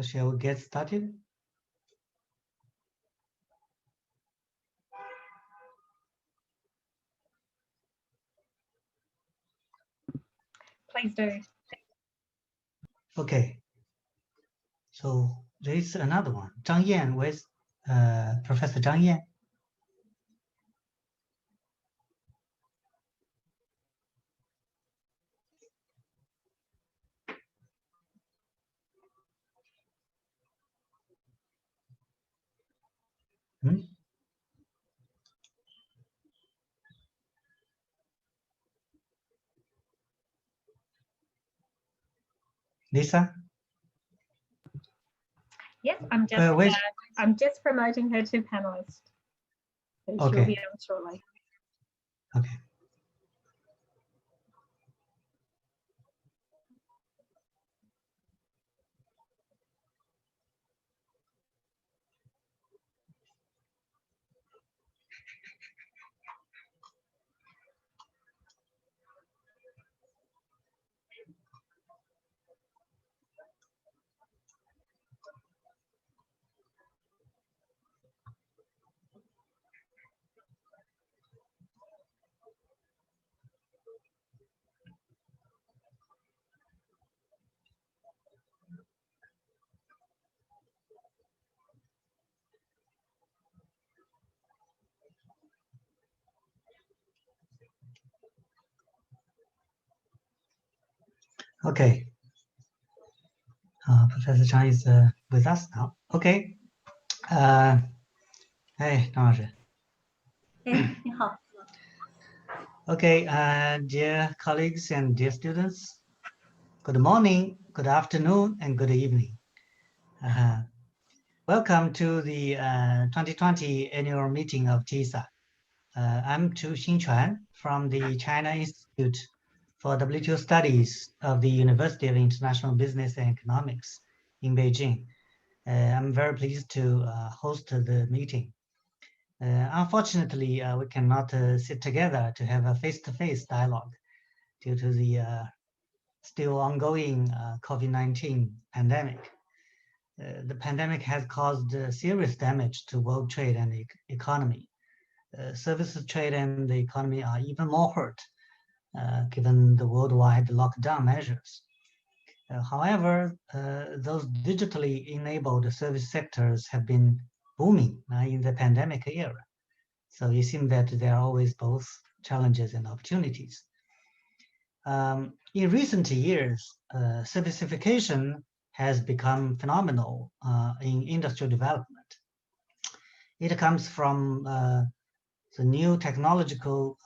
shall we get started? Please do. Okay. So there is another one. Zhang Yan, where's Professor Zhang Yan? Hmm? Lisa? Yes, I'm just promoting her to panelist. So Okay. she'll be on shortly. Okay. Okay. Professor Chang is with us now. Okay. Hey, 张老师. Okay, dear colleagues and dear students, good morning, good afternoon, and good evening. Welcome to the 2020 annual meeting of TIISA. I'm Tu Xinquan from the China Institute for WTO Studies of the University of International Business and Economics in Beijing. I'm very pleased to host the meeting. Unfortunately, we cannot sit together to have a face-to-face dialogue due to the still ongoing COVID-19 pandemic. The pandemic has caused serious damage to world trade and economy. Services trade and the economy are even more hurt given the worldwide lockdown measures. However, those digitally enabled service sectors have been booming in the pandemic era. So it seems that there are always both challenges and opportunities. In recent years, servicification has become phenomenal in industrial development. It comes from the new technological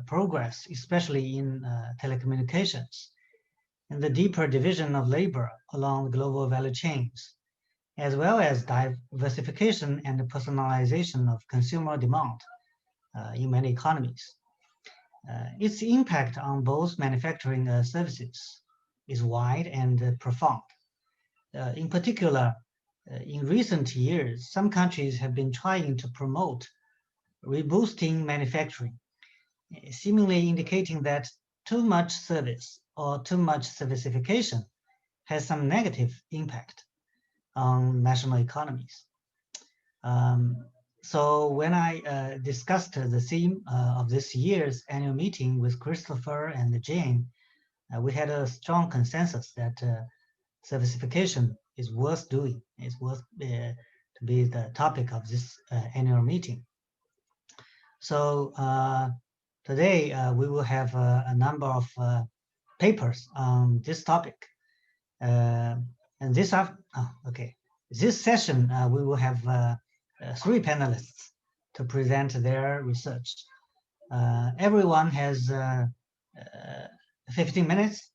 progress, especially in telecommunications, and the deeper division of labor along global value chains, as well as diversification and personalization of consumer demand in many economies. Its impact on both manufacturing services is wide and profound. In particular, in recent years, some countries have been trying to promote reboosting manufacturing, seemingly indicating that too much service or too much servicification has some negative impact on national economies. So when I discussed the theme of this year's annual meeting with Christopher and Jane, we had a strong consensus that servicification is worth doing. It's worth to be the topic of this annual meeting. So today we will have a number of papers on this topic. And this session we will have 3 panelists to present their research. Everyone has 15 minutes.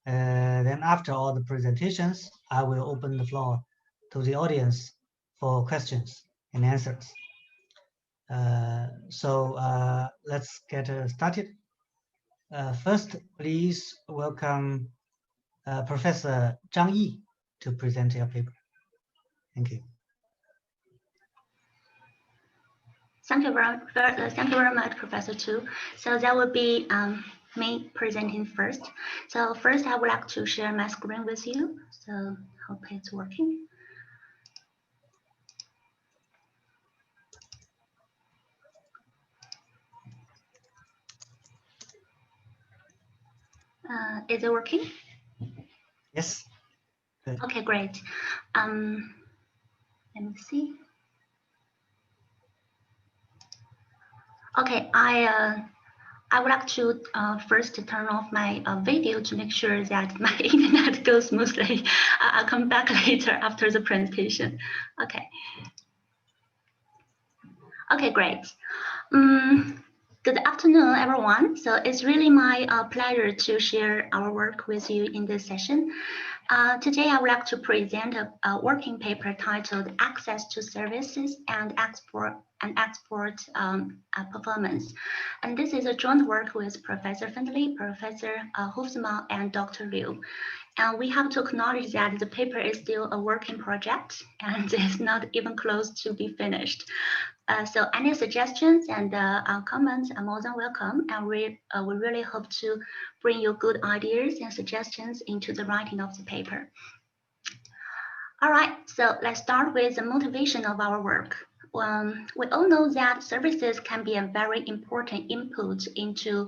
Then after all the presentations, I will open the floor to the audience for questions and answers. So let's get started. First, please welcome Professor Zhang Yi to present your paper. Thank you. Thank you very much, Professor Tu. So that will be me presenting first. So first, I would like to share my screen with you. So hope it's working. Is it working? Yes. Good. Okay, great. Let me see. Okay, I would like to first turn off my video to make sure that my internet goes smoothly. I'll come back later after the presentation. Okay. Okay, great. Good afternoon, everyone. So it's really my pleasure to share our work with you in this session. Today, I would like to present a working paper titled Access to Services and Export Performance. And this is a joint work with Professor Findlay, Professor Hofsmann, and Dr. Liu. And we have to acknowledge that the paper is still a working project and is not even close to be finished. So any suggestions and comments are more than welcome, and we really hope to bring you good ideas and suggestions into the writing of the paper. All right, so let's start with the motivation of our work. We all know that services can be a very important input into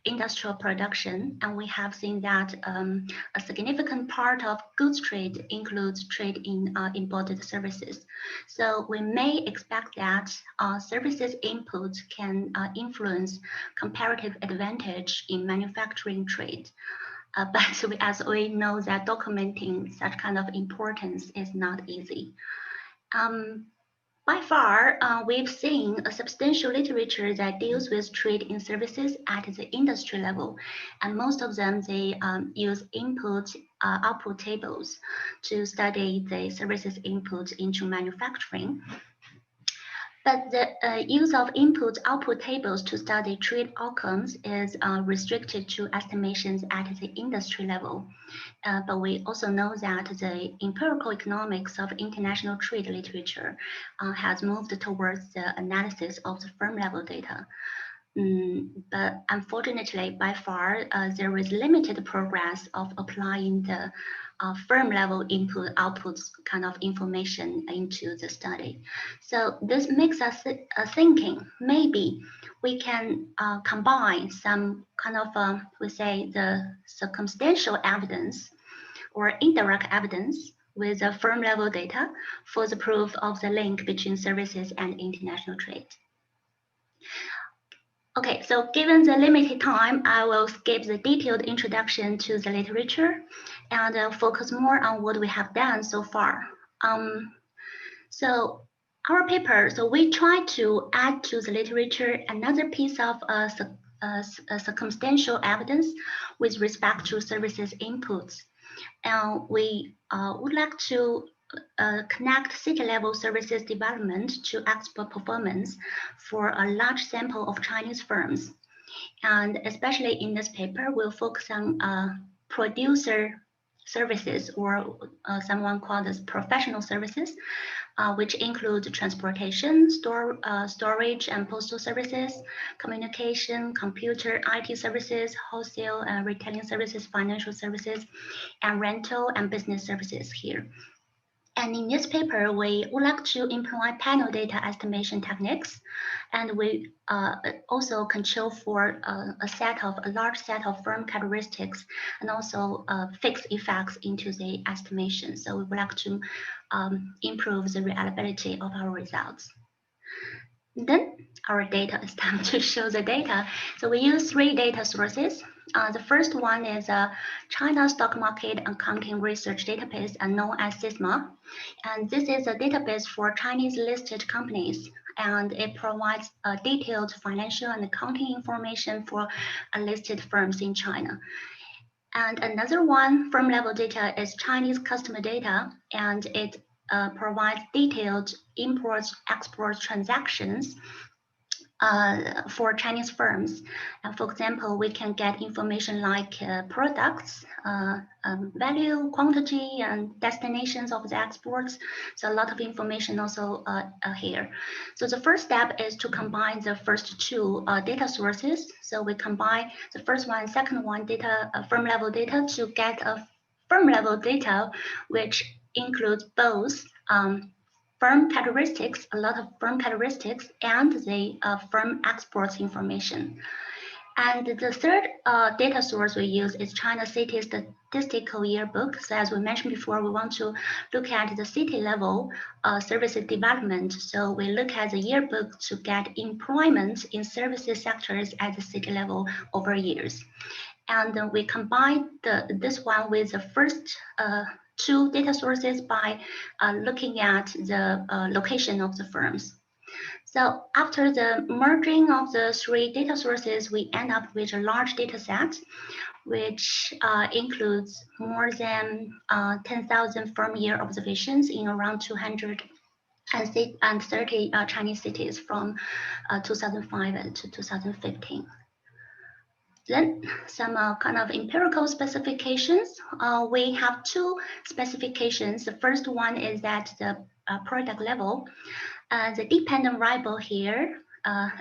industrial production, and we have seen that a significant part of goods trade includes trade in embodied services. So we may expect that services input can influence comparative advantage in manufacturing trade. But as we know that documenting such kind of importance is not easy. By far, we've seen a substantial literature that deals with trade in services at the industry level, and most of them, they use output tables to study the services input into manufacturing. But the use of input-output tables to study trade outcomes is restricted to estimations at the industry level. But we also know that the empirical economics of international trade literature has moved towards the analysis of the firm-level data. But unfortunately, by far, there is limited progress of applying the firm-level input-outputs kind of information into the study. So this makes us thinking maybe we can combine some kind of, we say, the circumstantial evidence or indirect evidence with the firm-level data for the proof of the link between services and international trade. Okay, so given the limited time, I will skip the detailed introduction to the literature and focus more on what we have done so far. So our paper, so we try to add to the literature another piece of circumstantial evidence with respect to services inputs. And we would like to connect city-level services development to export performance for a large sample of Chinese firms. And especially in this paper, we'll focus on producer services, or someone called as professional services, which include transportation, storage and postal services, communication, computer, IT services, wholesale and retailing services, financial services, and rental and business services here. And in this paper, we would like to implement panel data estimation techniques, and we also control for a large set of firm characteristics and also fixed effects into the estimation. So we would like to improve the reliability of our results. Then our data, it's time to show the data. So we use 3 data sources. The first one is China Stock Market Accounting Research Database, known as TIISA. And this is a database for Chinese listed companies, and it provides detailed financial and accounting information for listed firms in China. And another one, firm level data, is Chinese customer data, and it provides detailed import-export transactions for Chinese firms. For example, we can get information like products, value, quantity, and destinations of the exports. So a lot of information also here. So the first step is to combine the first 2 data sources. So we combine the first one, second one, data firm level data, to get a firm level data, which includes both firm characteristics, a lot of firm characteristics, and the firm exports information. And the third data source we use is China City Statistical Yearbook. So as we mentioned before, we want to look at the city level services development. So we look at the yearbook to get employment in services sectors at the city level over years. And then we combine this one with the first two data sources by looking at the location of the firms. So after the merging of the three data sources, we end up with a large data set, which includes more than 10,000 firm year observations in around 230 Chinese cities from 2005 to 2015. Then some kind of empirical specifications. We have two specifications. The first one is at the product level. The dependent variable here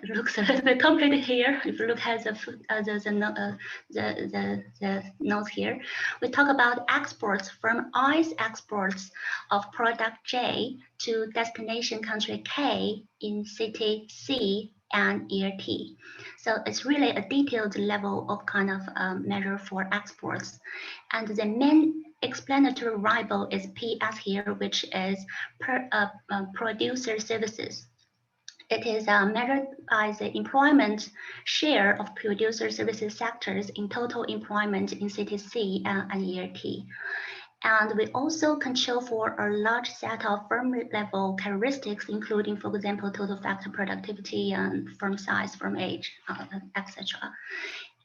looks a little bit complicated here. If you look at the notes here, we talk about exports from I's exports of product J to destination country K in city C and year T. So it's really a detailed level of kind of measure for exports. And the main explanatory variable is PS here, which is producer services. It is measured by the employment share of producer services sectors in total employment in city C and year T. And we also control for a large set of firm level characteristics, including, for example, total factor productivity and firm size, firm age, etc.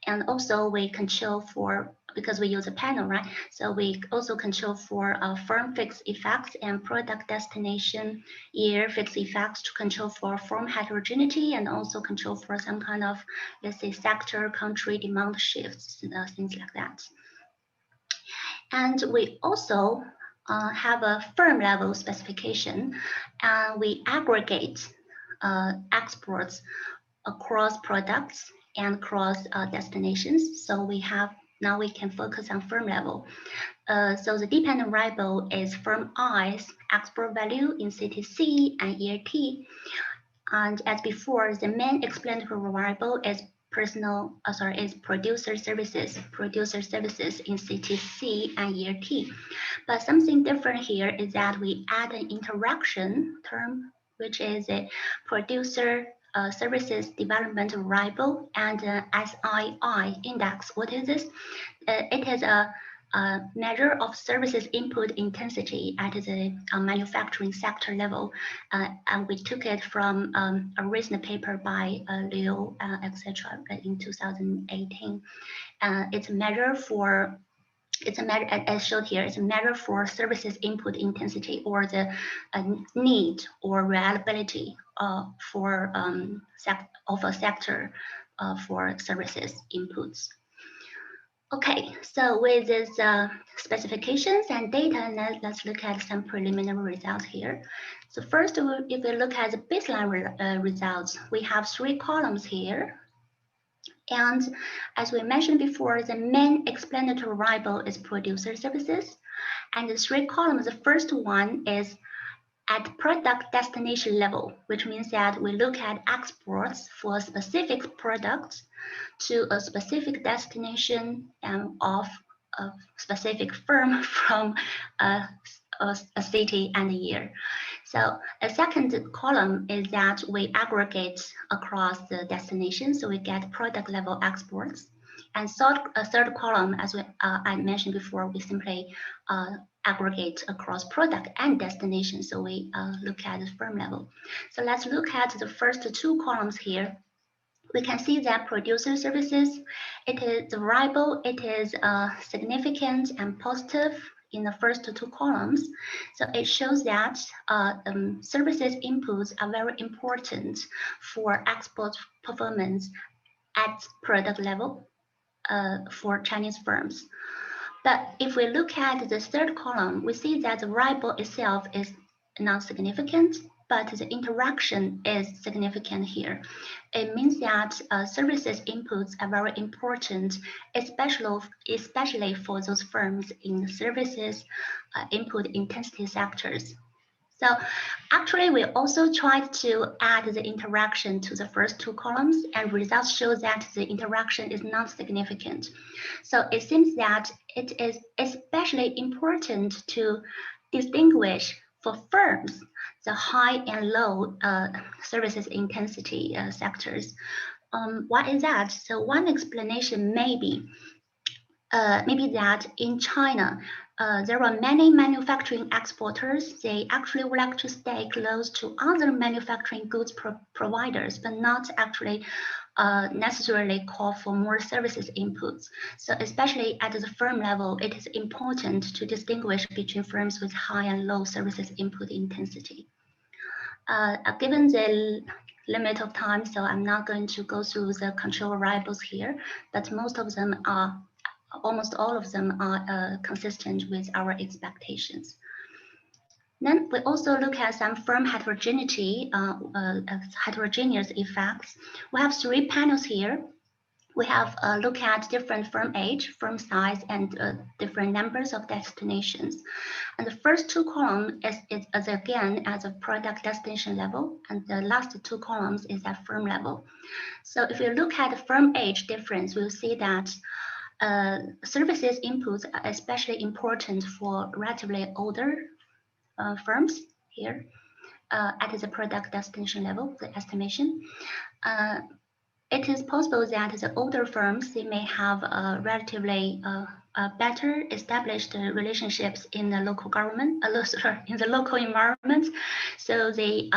And also we control for, because we use a panel, right? So we also control for firm fixed effects and product destination year fixed effects to control for firm heterogeneity and also control for some kind of, let's say, sector, country demand shifts, things like that. And we also have a firm level specification, and we aggregate exports across products and across destinations. So we have, now we can focus on firm level. So the dependent variable is firm I's export value in city C and year T. And as before, the main explanatory variable is producer services in city C and year T. But something different here is that we add an interaction term, which is a producer services development variable and SII index. What is this? It is a measure of services input intensity at the manufacturing sector level, and we took it from a recent paper by Liu, etc. in 2018. It's a measure for, as shown here, it's a measure for services input intensity or the need or reliability for of a sector for services inputs. Okay, so with these specifications and data, let's look at some preliminary results here. So first, if we look at the baseline results, we have 3 columns here. And as we mentioned before, the main explanatory variable is producer services. And the 3 columns, the first one is at product destination level, which means that we look at exports for specific products to a specific destination of a specific firm from a city and a year. So a second column is that we aggregate across the destination, so we get product level exports. And a third column, as I mentioned before, we simply aggregate across product and destination. So we look at the firm level. So let's look at the first 2 columns here. We can see that producer services, it is the variable, it is significant and positive in the first 2 columns. So it shows that services inputs are very important for export performance at product level for Chinese firms. But if we look at the third column, we see that the variable itself is not significant, but the interaction is significant here. It means that services inputs are very important, especially for those firms in services input intensity sectors. So actually, we also tried to add the interaction to the first two columns, and results show that the interaction is not significant. So it seems that it is especially important to distinguish for firms the high and low services intensity sectors. Why is that? So one explanation may be that in China, there are many manufacturing exporters. They actually would like to stay close to other manufacturing goods providers, but not actually necessarily call for more services inputs. So especially at the firm level, it is important to distinguish between firms with high and low services input intensity. Given the limit of time, so I'm not going to go through the control variables here, but almost all of them are consistent with our expectations. Then we also look at some firm heterogeneity, heterogeneous effects. We have 3 panels here. We have look at different firm age, firm size, and different numbers of destinations. And the first 2 columns is again at the product destination level, and the last 2 columns is at firm level. So if you look at the firm age difference, we'll see that services inputs are especially important for relatively older firms here at the product destination level, the estimation. It is possible that the older firms, they may have relatively better established relationships in the local government, in the local environment, so they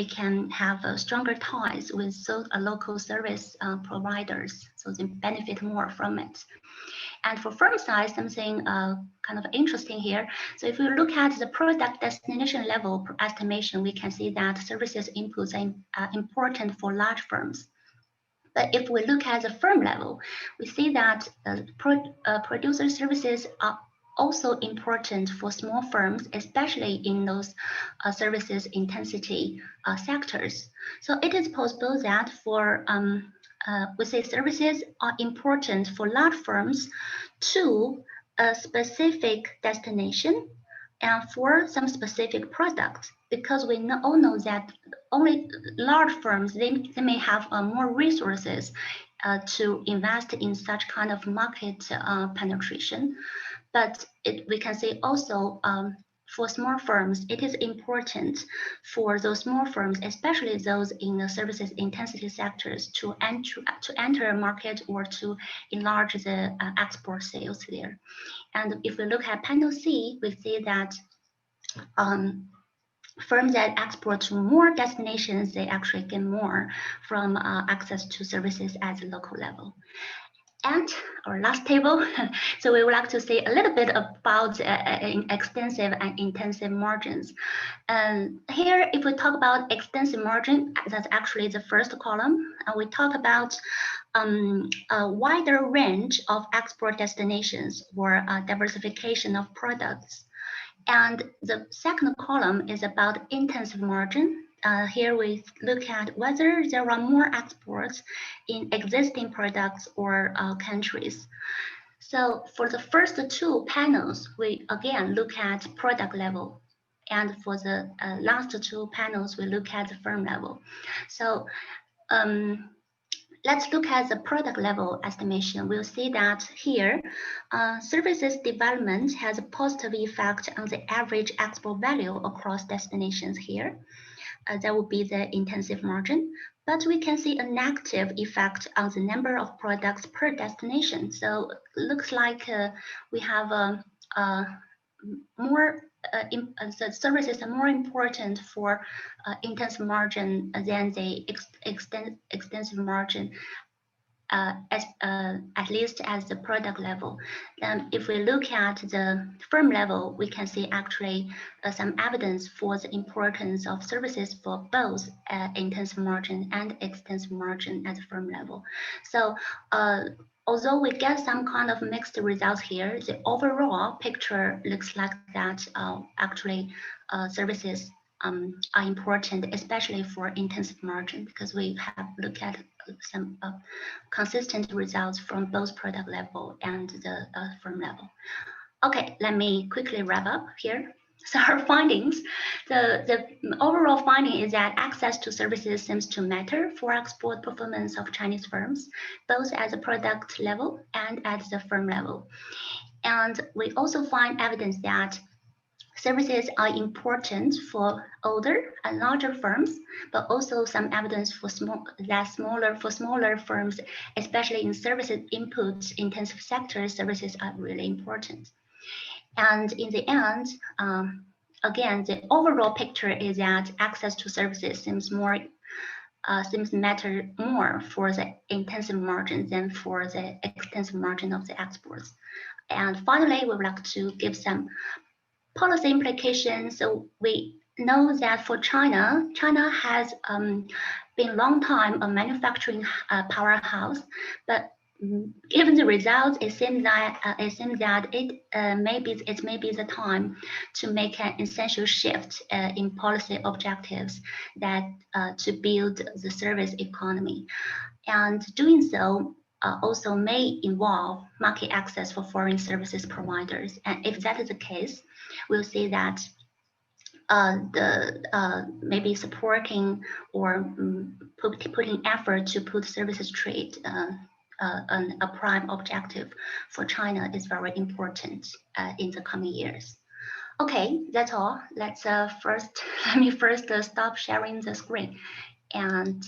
can have stronger ties with local service providers, so they benefit more from it. And for firm size, something kind of interesting here. So if we look at the product destination level estimation, we can see that services inputs are important for large firms. But if we look at the firm level, we see that producer services are also important for small firms, especially in those services intensity sectors. So it is possible that for we say services are important for large firms to a specific destination and for some specific products, because we all know that only large firms, they may have more resources to invest in such kind of market penetration. But we can say also for small firms, it is important for those small firms, especially those in the services intensity sectors, to enter a market or to enlarge the export sales there. And if we look at panel C, we see that firms that export to more destinations, they actually get more from access to services at the local level. And our last table, so we would like to say a little bit about extensive and intensive margins. And here, if we talk about extensive margin, that's actually the first column. We talk about a wider range of export destinations or diversification of products. And the second column is about intensive margin. Here we look at whether there are more exports in existing products or countries. So for the first 2 panels, we again look at product level. And for the last 2 panels, we look at the firm level. So let's look at the product level estimation. We'll see that here, services development has a positive effect on the average export value across destinations here. That would be the intensive margin, but we can see a negative effect on the number of products per destination. So it looks like we have the services are more important for intensive margin than the extensive margin, at least as the product level. Then if we look at the firm level, we can see actually some evidence for the importance of services for both intensive margin and extensive margin at the firm level. So although we get some kind of mixed results here, the overall picture looks like that actually services are important, especially for intensive margin, because we have looked at some consistent results from both product level and the firm level. Okay, let me quickly wrap up here. So our findings, the overall finding is that access to services seems to matter for export performance of Chinese firms, both at the product level and at the firm level. And we also find evidence that services are important for older and larger firms, but also some evidence for smaller firms, especially in services input intensive sectors, services are really important. And in the end, again, the overall picture is that access to services seems matter more for the intensive margin than for the extensive margin of the exports. And finally, we would like to give some policy implications. So we know that for China has been a long time a manufacturing powerhouse, but given the results, it seems that it may be the time to make an essential shift in policy objectives that to build the service economy, and doing so also may involve market access for foreign services providers. And if that is the case, we'll see that maybe supporting or putting effort to put services trade a prime objective for China is very important in the coming years. Okay, that's all. Let me first stop sharing the screen and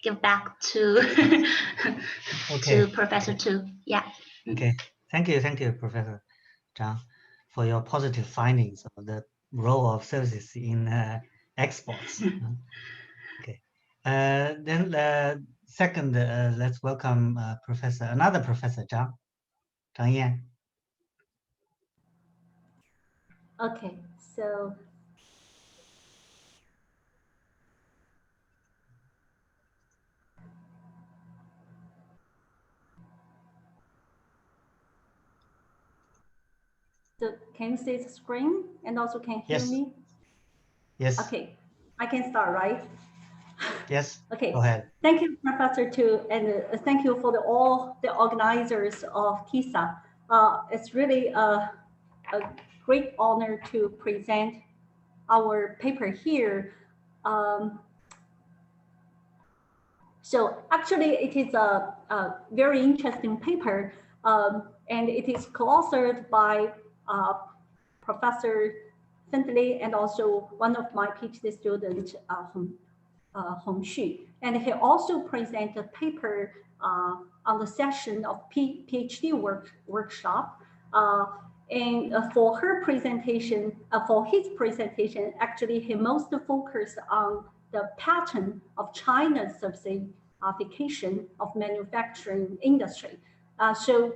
give back to to Professor Tu. Yeah. Okay. Thank you, Professor Zhang, for your positive findings of the role of services in exports. Okay. Then second, let's welcome another Professor Zhang Yan. Okay, so can you see the screen and also can hear me? Yes. Okay, I can start, right? Yes. Okay. Go ahead. Thank you, Professor Tu, and thank you for all the organizers of TIISA. It's really a great honor to present our paper here. So actually, it is a very interesting paper, and it is co-authored by Professor Findlay and also one of my PhD students, Hong Xu. And he also presented a paper on the session of PhD workshop. And for his presentation, actually, he mostly focused on the pattern of China's servicification of manufacturing industry. So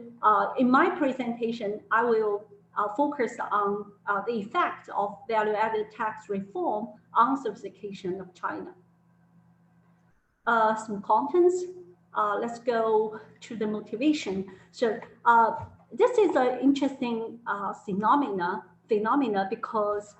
in my presentation, I will focus on the effect of value-added tax reform on servicification of China. Some contents. Let's go to the motivation. So this is an interesting phenomena because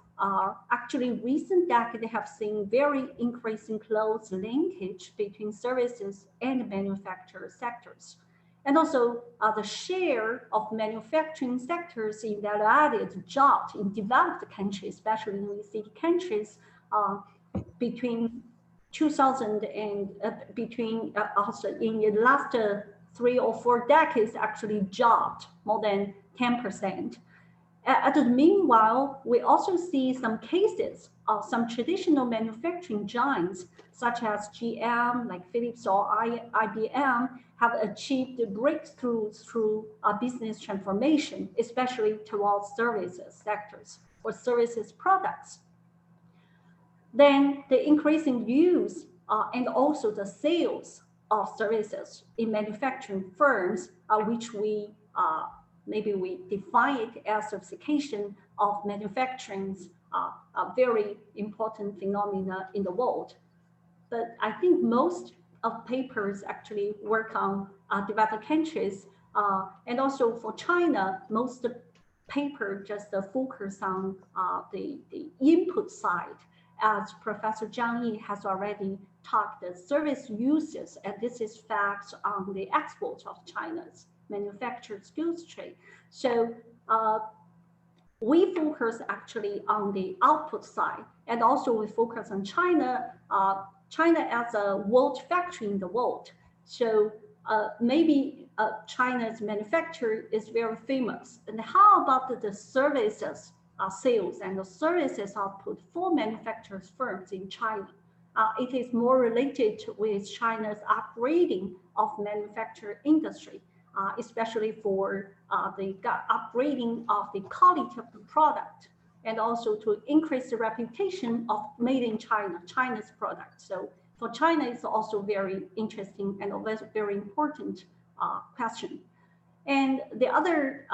actually recent decades have seen very increasing close linkage between services and manufacturing sectors. And also the share of manufacturing sectors in value-added jobs in developed countries, especially in OECD countries, between 2000 and also in the last 3 or 4 decades actually dropped more than 10%. Meanwhile, we also see some cases of some traditional manufacturing giants, such as GM, like Philips or IBM, have achieved breakthroughs through business transformation, especially towards services sectors or services products. Then the increasing use and also the sales of services in manufacturing firms, which we maybe we define it as servicification of manufacturing, a very important phenomena in the world. But I think most of papers actually work on developed countries, and also for China, most paper just focus on the input side. As Professor Zhang Yi has already talked, the service uses, and this is facts on the export of China's manufactured goods trade. So we focus actually on the output side, and also we focus on China, China as a world factory in the world. So maybe China's manufacturer is very famous. And how about the services sales and the services output for manufacturers firms in China? It is more related with China's upgrading of manufacturing industry, especially for the upgrading of the quality of the product, and also to increase the reputation of made in China, China's product. So for China, it's also very interesting and a very important question. And the other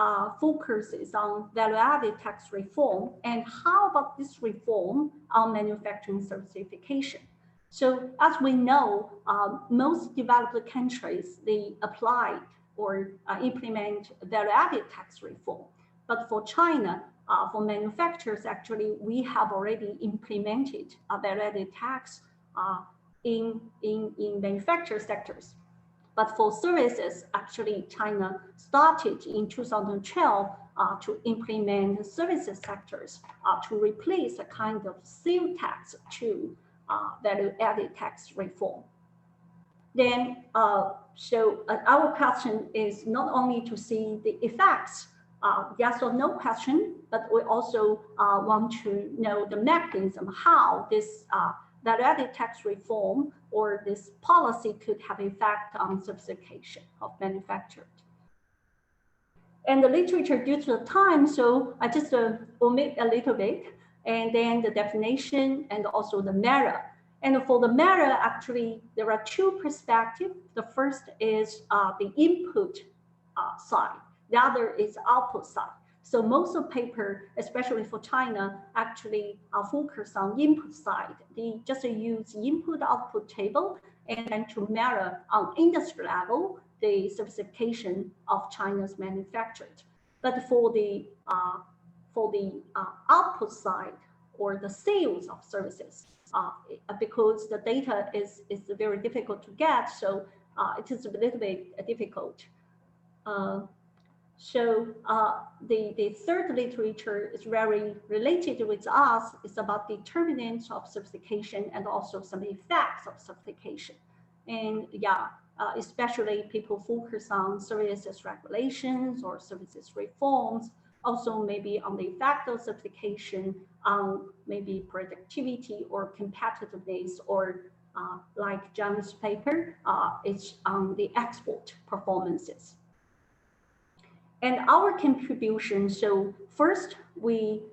focus is on value-added tax reform, and how about this reform on manufacturing certification? So as we know, most developed countries, they apply or implement value-added tax reform. But for China, for manufacturers, actually, we have already implemented a value-added tax in manufacturing sectors. But for services, actually, China started in 2012 to implement services sectors to replace a kind of sales tax to value-added tax reform. Then, our question is not only to see the effects, yes or no question, but we also want to know the mechanism, how this value-added tax reform or this policy could have effect on certification of manufacturers. And the literature due to the time, so I just omit a little bit, and then the definition and also the merit. And for the merit, actually, there are two perspectives. The first is the input side. The other is output side. So most of paper, especially for China, actually focus on input side. They just use input-output table and then to measure on industry level the certification of China's manufactured. But for the output side or the sales of services, because the data is very difficult to get, so it is a little bit difficult. The third literature is very related with us. It's about determinants of certification and also some effects of certification. And yeah, especially people focus on services regulations or services reforms, also maybe on the effect of certification on maybe productivity or competitiveness, or like John's paper, it's on the export performances. And our contribution, so first we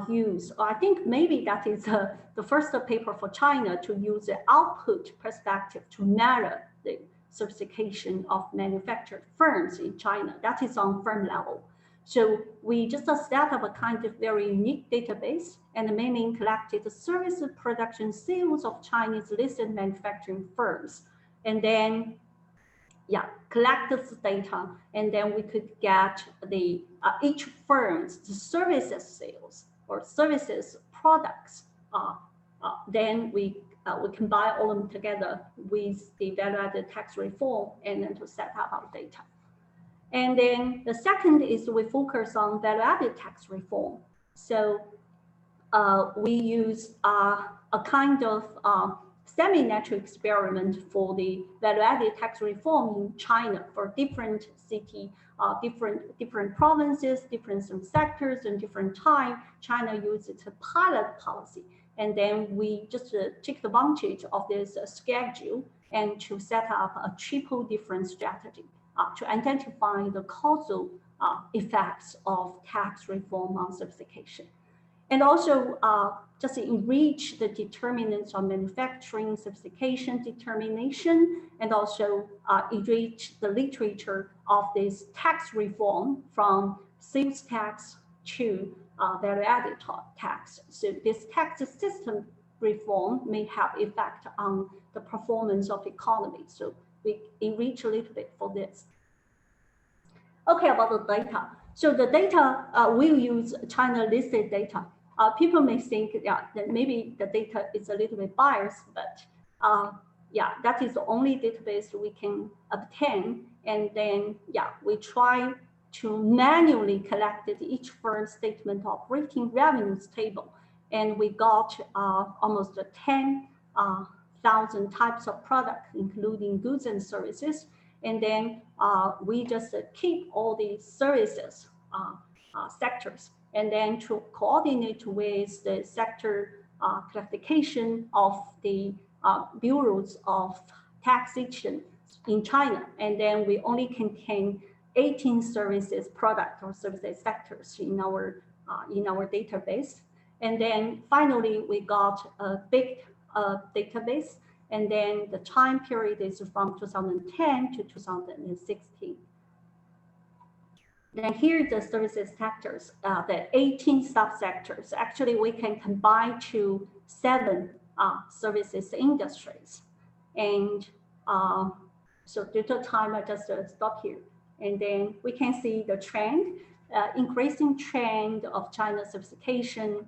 use, I think maybe that is the first paper for China to use the output perspective to measure the certification of manufactured firms in China. That is on firm level. So we just set up a kind of very unique database and mainly collected the service production sales of Chinese listed manufacturing firms. And then collect this data, and then we could get the each firm's services sales or services products. Then we combine all of them together with the value-added tax reform, and then to set up our data. And then the second is we focus on value-added tax reform. So we use a kind of semi-natural experiment for the value-added tax reform in China for different city, different provinces, different sectors, and different time. China uses a pilot policy, and then we just take advantage of this schedule and to set up a triple different strategy to identify the causal effects of tax reform on certification. And also just enrich the determinants on manufacturing certification determination, and also enrich the literature of this tax reform from sales tax to value-added tax. So this tax system reform may have effect on the performance of the economy. So we enrich a little bit for this. Okay, about the data. So the data, we'll use China listed data. People may think that maybe the data is a little bit biased, but that is the only database we can obtain. And then we try to manually collect each firm's statement of operating revenues table. And we got almost 10,000 types of products, including goods and services. And then we just keep all these services sectors, and then to coordinate with the sector classification of the bureaus of taxation in China. And then we only contain 18 services product or services sectors in our database. And then finally, we got a big database. And then the time period is from 2010 to 2016. Then here the services sectors, the 18 subsectors. Actually, we can combine to 7 services industries. And so due to time, I just stop here. And then we can see the trend, increasing trend of China's certification.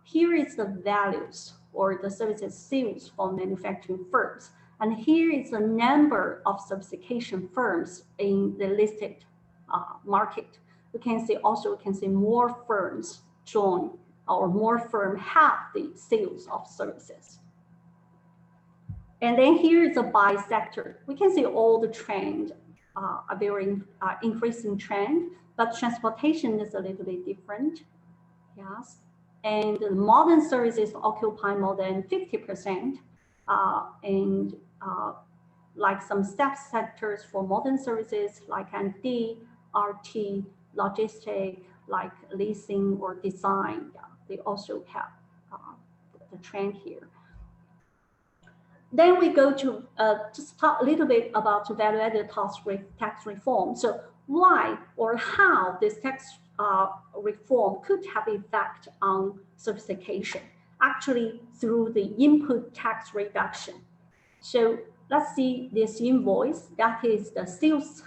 Here is the values or the services sales for manufacturing firms. And here is the number of certification firms in the listed market. We can see also, we can see more firms join or more firms have the sales of services. And then here is a by sector. We can see all the trend, a very increasing trend, but transportation is a little bit different. Yes. And the modern services occupy more than 50%. And like some sectors for modern services like ND, RT, logistic, like leasing or design, they also have the trend here. Then we go to just talk a little bit about value-added tax reform. So why or how this tax reform could have effect on certification? Actually, through the input tax reduction. So let's see this invoice. That is the sales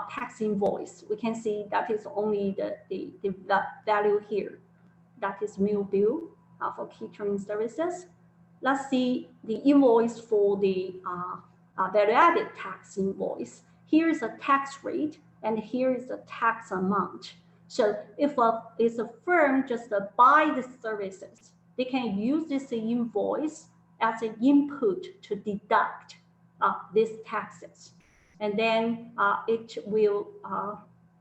tax invoice. We can see that is only the value here. That is meal bill for catering services. Let's see the invoice for the value-added tax invoice. Here is a tax rate, and here is the tax amount. So if a firm just buy the services, they can use this invoice as an input to deduct these taxes. And then it will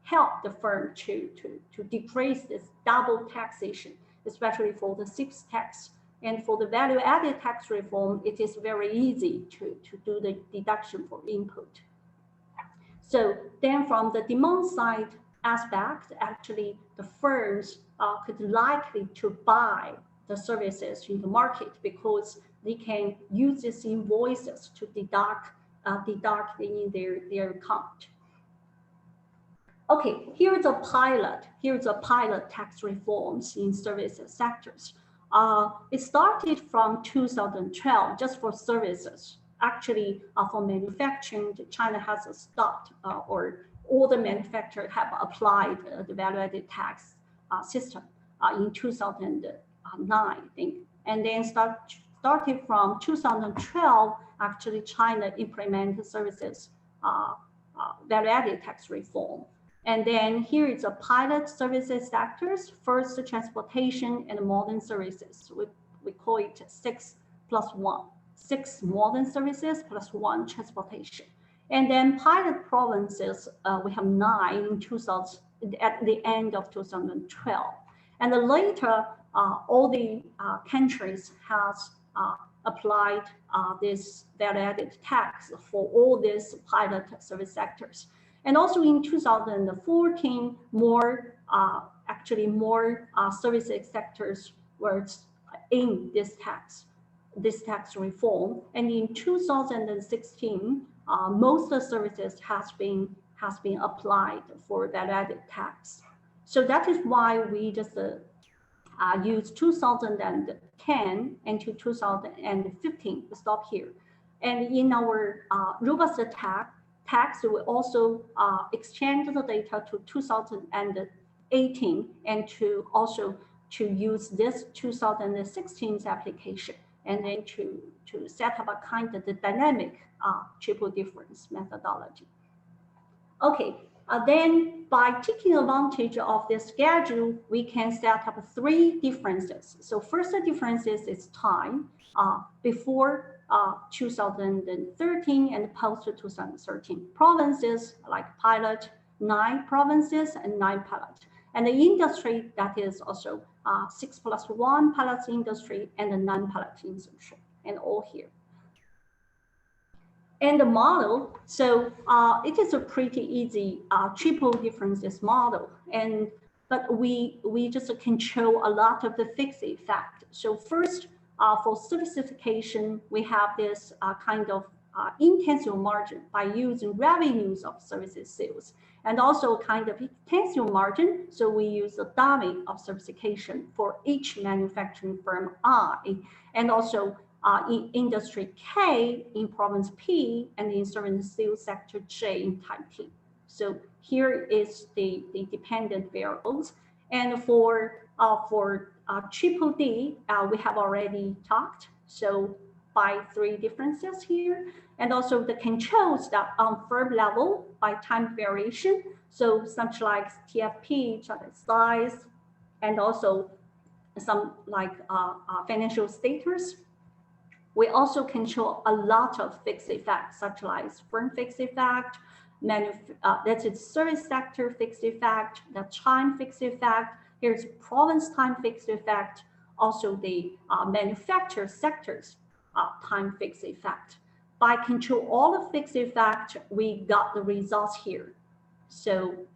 help the firm to decrease this double taxation, especially for the SIPS tax. And for the value-added tax reform, it is very easy to do the deduction for input. So then from the demand side aspect, actually the firms could likely to buy the services in the market because they can use these invoices to deduct in their account. Okay, here's a pilot. Here's a pilot tax reforms in services sectors. It started from 2012 just for services. Actually, for manufacturing, China has stopped or all the manufacturers have applied the value-added tax system in 2009, I think. And then started from 2012, actually China implemented services value-added tax reform. And then here is a pilot services sectors, first transportation and modern services. We call it 6+1, 6 modern services plus 1 transportation. And then pilot provinces, we have 9 at the end of 2012. And then later, all the countries has applied this value-added tax for all these pilot service sectors. And also in 2014, more services sectors were in this tax reform. And in 2016, most of the services has been applied for value-added tax. So that is why we just use 2010 into 2015 to stop here. And in our robust tax, we also extend the data to 2018 and to use this 2016's application, and then to set up a kind of the dynamic triple difference methodology. Okay, Then by taking advantage of this schedule, we can set up 3 differences. So first differences is time before 2013 and post 2013. Provinces like pilot, 9 provinces and 9 pilot. And the industry, that is also 6+1 pilot industry and a non-pilot industry, and all here. And the model, so it is a pretty easy triple differences model, but we just control a lot of the fixed effect. So first, for servicification, we have this kind of intensive margin by using revenues of services sales, and also kind of intensive margin. So we use a dummy of servicification for each manufacturing firm I, and also in industry K in province P, and in service sales sector J in type T. So here is the dependent variables. And for triple D, we have already talked. So by 3 differences here, and also the controls that on firm level by time variation. So such like TFP, size, and also some like financial status. We also control a lot of fixed effects, such as firm fixed effect, that is service sector fixed effect, the time fixed effect. Here's province time fixed effect, also the manufacturer sectors time fixed effect. By control all the fixed effect, we got the results here. So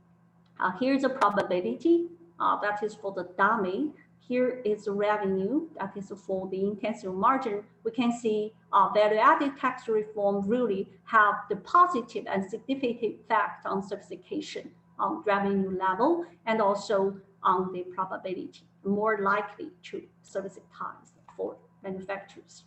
here's a probability that is for the dummy. Here is the revenue, that is for the intensive margin. We can see value-added tax reform really have the positive and significant effect on servicification on revenue level, and also on the probability, more likely to servicitize for manufacturers.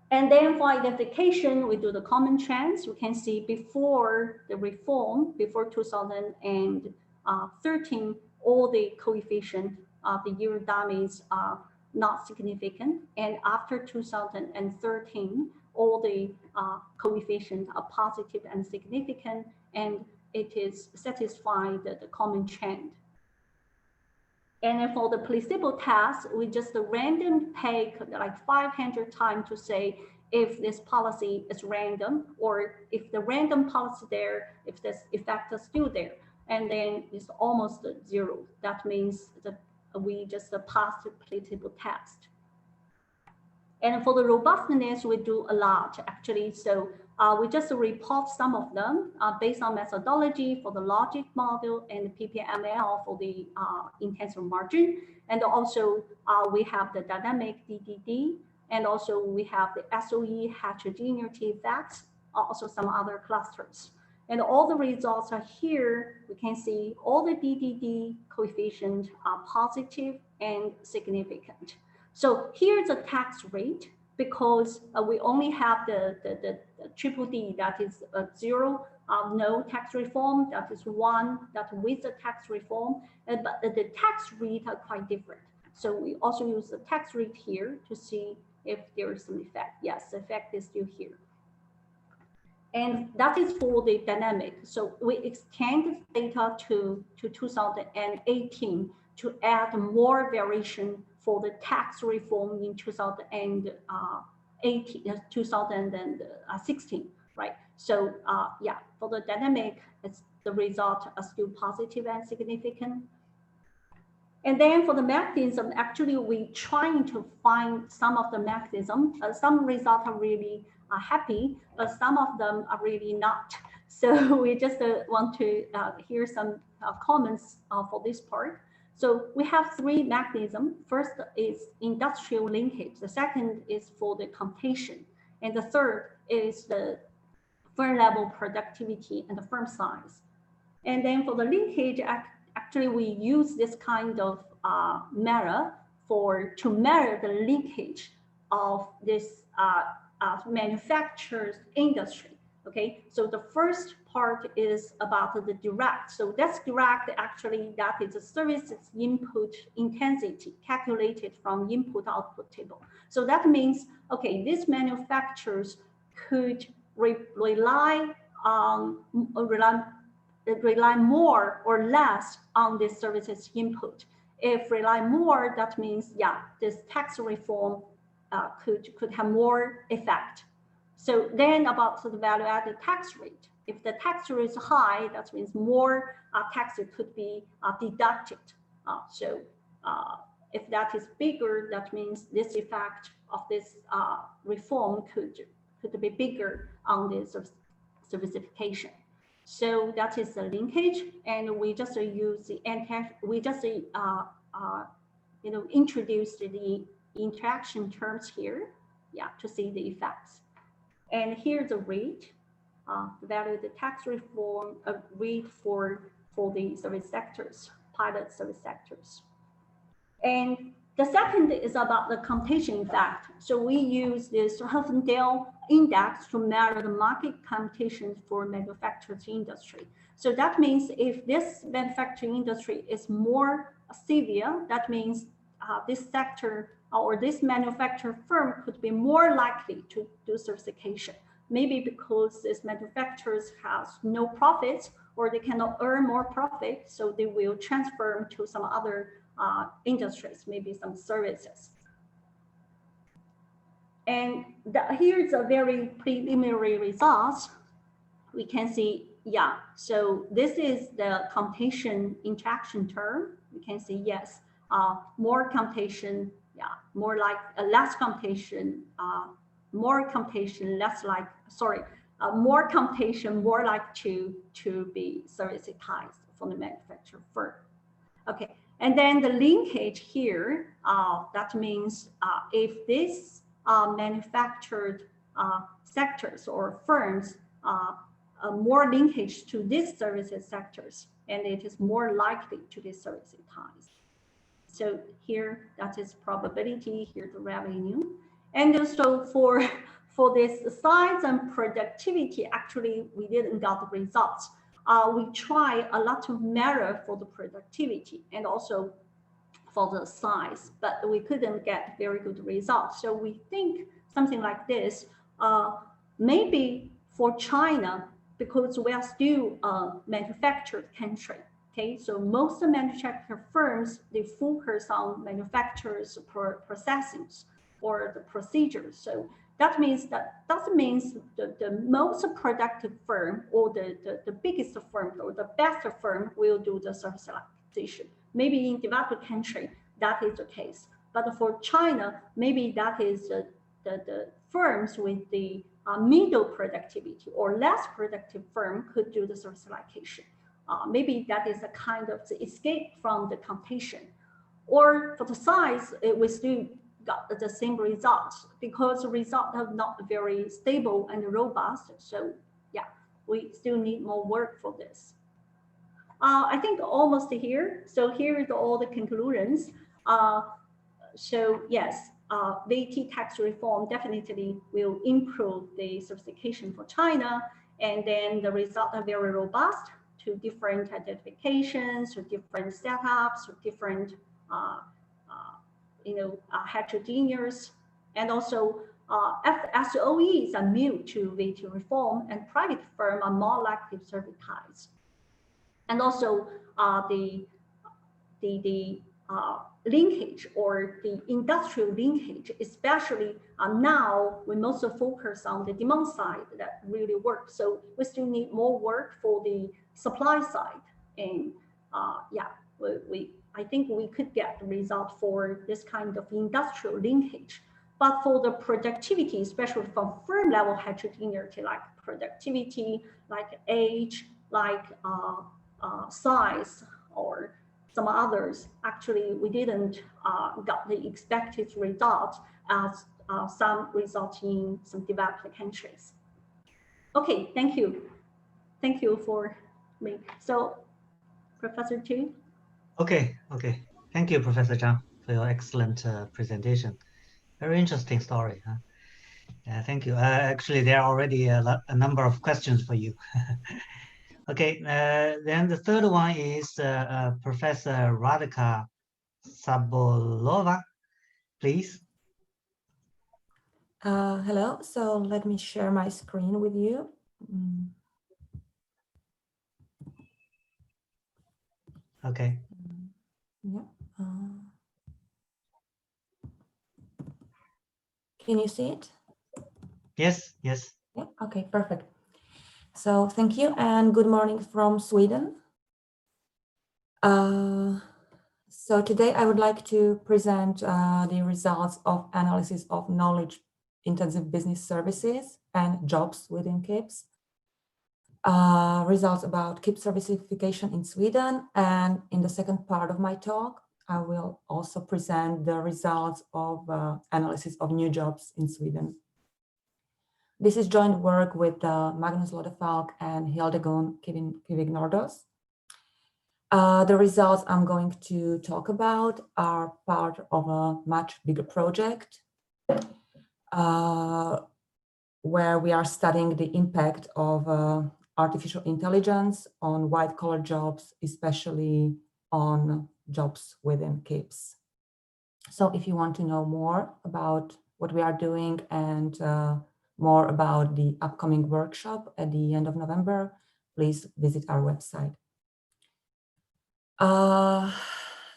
And then for identification, we do the common trends. We can see before the reform, before 2013, all the coefficient of the year dummies are not significant. And after 2013, all the coefficients are positive and significant, and it is satisfied the common trend. And then for the placebo test, we just random take like 500 times to say if this policy is random, or if the random policy there, if this effect is still there, and then it's almost 0. That means that we just pass the placebo test. And for the robustness, we do a lot actually. So we just report some of them based on methodology for the logic model and PPML for the intensive margin. And also we have the dynamic DDD, and also we have the SOE heterogeneity effects, also some other clusters. And all the results are here. We can see all the DDD coefficients are positive and significant. So here's a tax rate, because we only have the triple D, that is 0, no tax reform, that is 1, that with the tax reform, but the tax rate are quite different. So we also use the tax rate here to see if there is some effect. Yes, the effect is still here. And that is for the dynamic. So we extend this data to 2018 to add more variation for the tax reform in 2016, right? So yeah, for the dynamic, the results are still positive and significant. And then for the mechanism, actually we trying to find some of the mechanism. Some results are really happy, but some of them are really not. So we just want to hear some comments for this part. So we have 3 mechanisms. First is industrial linkage. The second is for the computation. And the third is the firm level productivity and the firm size. And then for the linkage, actually we use this kind of measure to measure the linkage of this manufacturer's industry. Okay, so the first part is about the direct. So that's direct, actually, that is the services input intensity calculated from input output table. So that means, okay, these manufacturers could rely rely more or less on this services input. If rely more, that means, yeah, this tax reform could have more effect. So then about the value-added tax rate. If the tax rate is high, that means more taxes could be deducted. If that is bigger, that means this effect of this reform could be bigger on the servicification. So that is the linkage, and we just use the introduced the interaction terms here, yeah, to see the effects. And here's the rate, the value of the tax reform rate for the service sectors, pilot service sectors. And the second is about the computation effect. So we use this Huffendale index to measure the market computation for manufacturing industry. So that means if this manufacturing industry is more severe, that means this sector or this manufacturer firm could be more likely to do certification. Maybe because this manufacturers has no profits or they cannot earn more profit, so they will transfer to some other industries, maybe some services. And here's a very preliminary results. We can see, yeah, so this is the computation interaction term. We can see, yes, more computation, yeah, more like less computation, more computation, less like, sorry, more computation, more like to be servicitized from the manufacturer firm. Okay, and then the linkage here, that means if this manufactured sectors or firms more linkage to these services sectors, and it is more likely to be servicitized. So here, that is probability, here the revenue. And so for this size and productivity, actually, we didn't got the results. We try a lot of measure for the productivity and also for the size, but we couldn't get very good results. So we think something like this, maybe for China, because we are still a manufactured country. Okay, so most manufacturing firms, they focus on manufacturers' processes or the procedures. So that means the most productive firm or the biggest firm or the best firm will do the servicization. Maybe in developed country, that is the case. But for China, maybe that is the firms with the middle productivity or less productive firm could do the servicization. Maybe that is a kind of the escape from the competition. Or for the size, we still got the same results because the results are not very stable and robust. So yeah, we still need more work for this. I think almost here. So here is all the conclusions. So yes, VAT tax reform definitely will improve the certification for China. And then the results are very robust to different identifications, to different setups, to different heterogeneous, and also SOEs are new to VAT reform, and private firms are more likely to servitize. And also the linkage or the industrial linkage, especially now we mostly focus on the demand side that really works. So we still need more work for the supply side. And yeah, I think we could get the result for this kind of industrial linkage. But for the productivity, especially from firm level heterogeneity, like productivity, like age, like size, or some others, actually we didn't got the expected results as some result in some developed countries. Okay, thank you. Thank you for me. So, Professor Tu. Okay. Thank you, Professor Zhang, for your excellent presentation. Very interesting story. Huh? Thank you. Actually, there are already a number of questions for you. Okay, then the third one is Professor Radka Sabolova, please. Hello, so let me share my screen with you. Okay. Yeah. Can you see it? Yes, yes. Yeah. Okay, perfect. So thank you and good morning from Sweden. So today I would like to present the results of analysis of knowledge intensive business services and jobs within KIBS. Results about KIBS servicification in Sweden, and in the second part of my talk, I will also present the results of analysis of new jobs in Sweden. This is joint work with Magnus Lodefalk and Hildegun Kvig Nordos. The results I'm going to talk about are part of a much bigger project where we are studying the impact of artificial intelligence on white-collar jobs, especially on jobs within KIBS. So if you want to know more about what we are doing and more about the upcoming workshop at the end of November, please visit our website.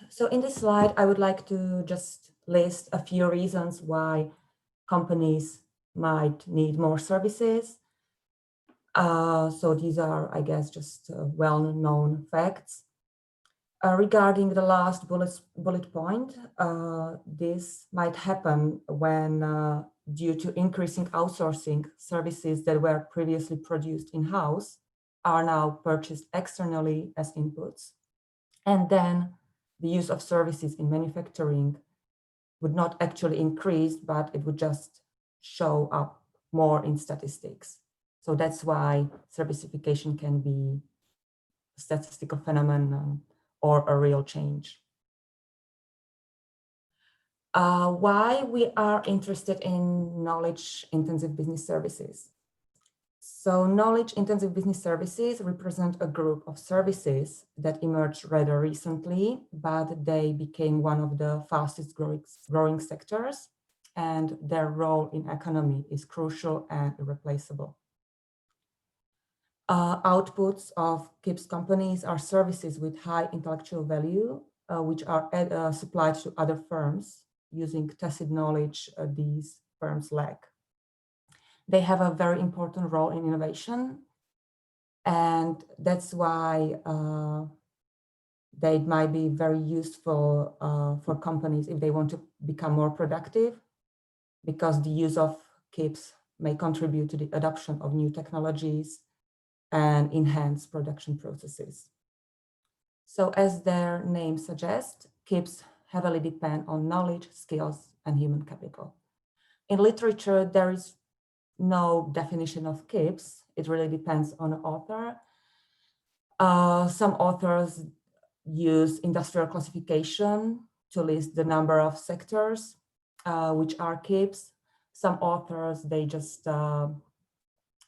So in this slide, I would like to just list a few reasons why companies might need more services. So these are, I guess, just well-known facts. Regarding the last bullet point, this might happen when, due to increasing outsourcing, services that were previously produced in-house are now purchased externally as inputs. And then the use of services in manufacturing would not actually increase, but it would just show up more in statistics. So that's why servicification can be a statistical phenomenon or a real change. Why we are interested in knowledge-intensive business services? So knowledge-intensive business services represent a group of services that emerged rather recently, but they became one of the fastest growing sectors, and their role in economy is crucial and irreplaceable. Outputs of KIBS companies are services with high intellectual value, which are supplied to other firms using tacit knowledge these firms lack. They have a very important role in innovation, and that's why they might be very useful for companies if they want to become more productive, because the use of KIBS may contribute to the adoption of new technologies and enhance production processes. So as their name suggests, KIBS heavily depend on knowledge, skills, and human capital. In literature, there is no definition of KIBS. It really depends on the author. Some authors use industrial classification to list the number of sectors which are KIBS. Some authors, they just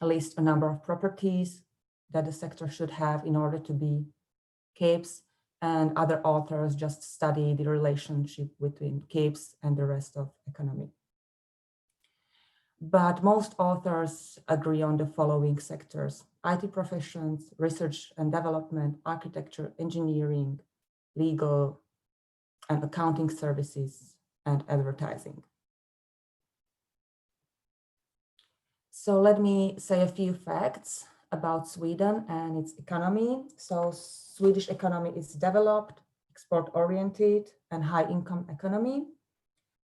list a number of properties that the sector should have in order to be KIBS, and other authors just study the relationship between KIBS and the rest of economy. But most authors agree on the following sectors: IT professions, research and development, architecture, engineering, legal and accounting services, and advertising. So let me say a few facts about Sweden and its economy. So Swedish economy is developed, export-oriented, and high-income economy.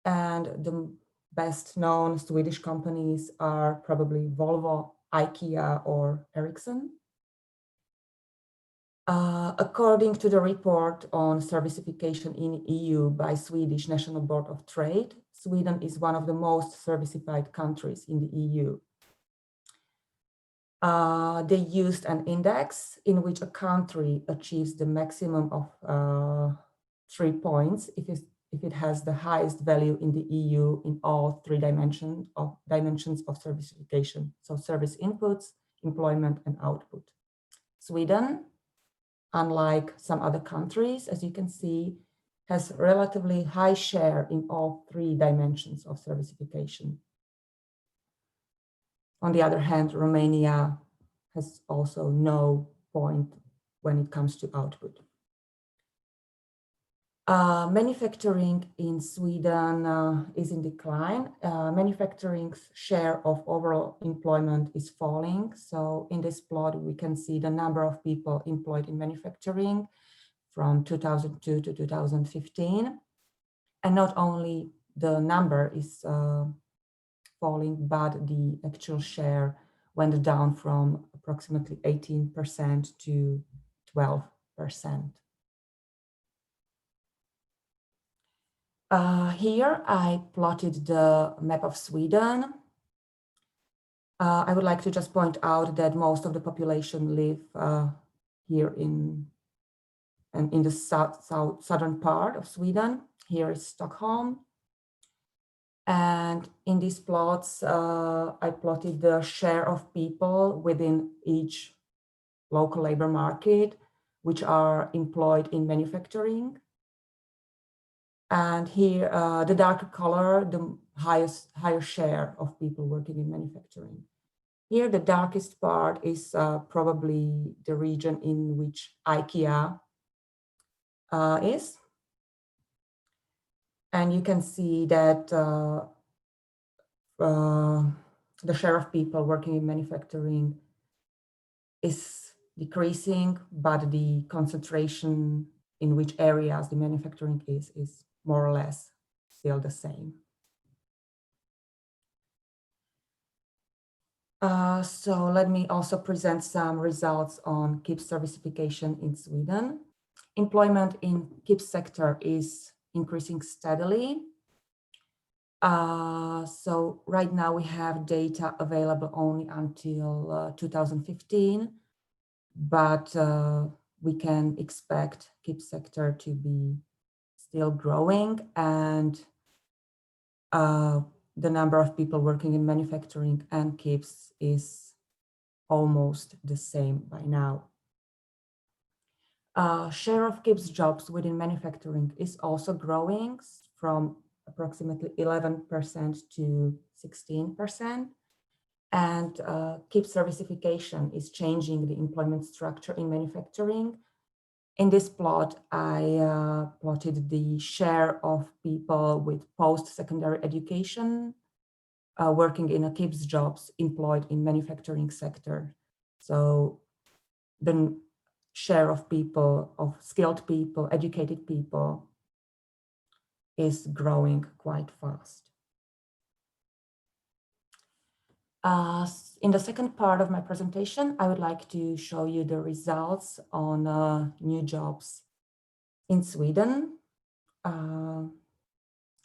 And the best known Swedish companies are probably Volvo, IKEA, or Ericsson. According to the report on servicification in EU by Swedish National Board of Trade, Sweden is one of the most servicified countries in the EU. They used an index in which a country achieves the maximum of 3 points if it has the highest value in the EU in all 3 dimensions of servicification. So service inputs, employment, and output. Sweden, unlike some other countries, as you can see, has relatively high share in all 3 dimensions of servicification. On the other hand, Romania has also no point when it comes to output. Manufacturing in Sweden is in decline. Manufacturing's share of overall employment is falling. So in this plot, we can see the number of people employed in manufacturing from 2002 to 2015. And not only the number is falling, but the actual share went down from approximately 18% to 12%. Here I plotted the map of Sweden. I would like to just point out that most of the population live here in the southern part of Sweden. Here is Stockholm. And in these plots, I plotted the share of people within each local labor market, which are employed in manufacturing. And here, the darker color, the higher share of people working in manufacturing. Here, the darkest part is probably the region in which IKEA is. And you can see that the share of people working in manufacturing is decreasing, but the concentration in which areas the manufacturing is more or less still the same. So let me also present some results on KIBS servicification in Sweden. Employment in KIBS sector is increasing steadily. So right now we have data available only until 2015, but we can expect KIBS sector to be still growing, and the number of people working in manufacturing and KIBS is almost the same by now. Share of KIBS jobs within manufacturing is also growing from approximately 11% to 16%. And KIBS servicification is changing the employment structure in manufacturing. In this plot, I plotted the share of people with post-secondary education working in a KIBS jobs employed in manufacturing sector. So the share of people, of skilled people, educated people is growing quite fast. In the second part of my presentation, I would like to show you the results on new jobs in Sweden.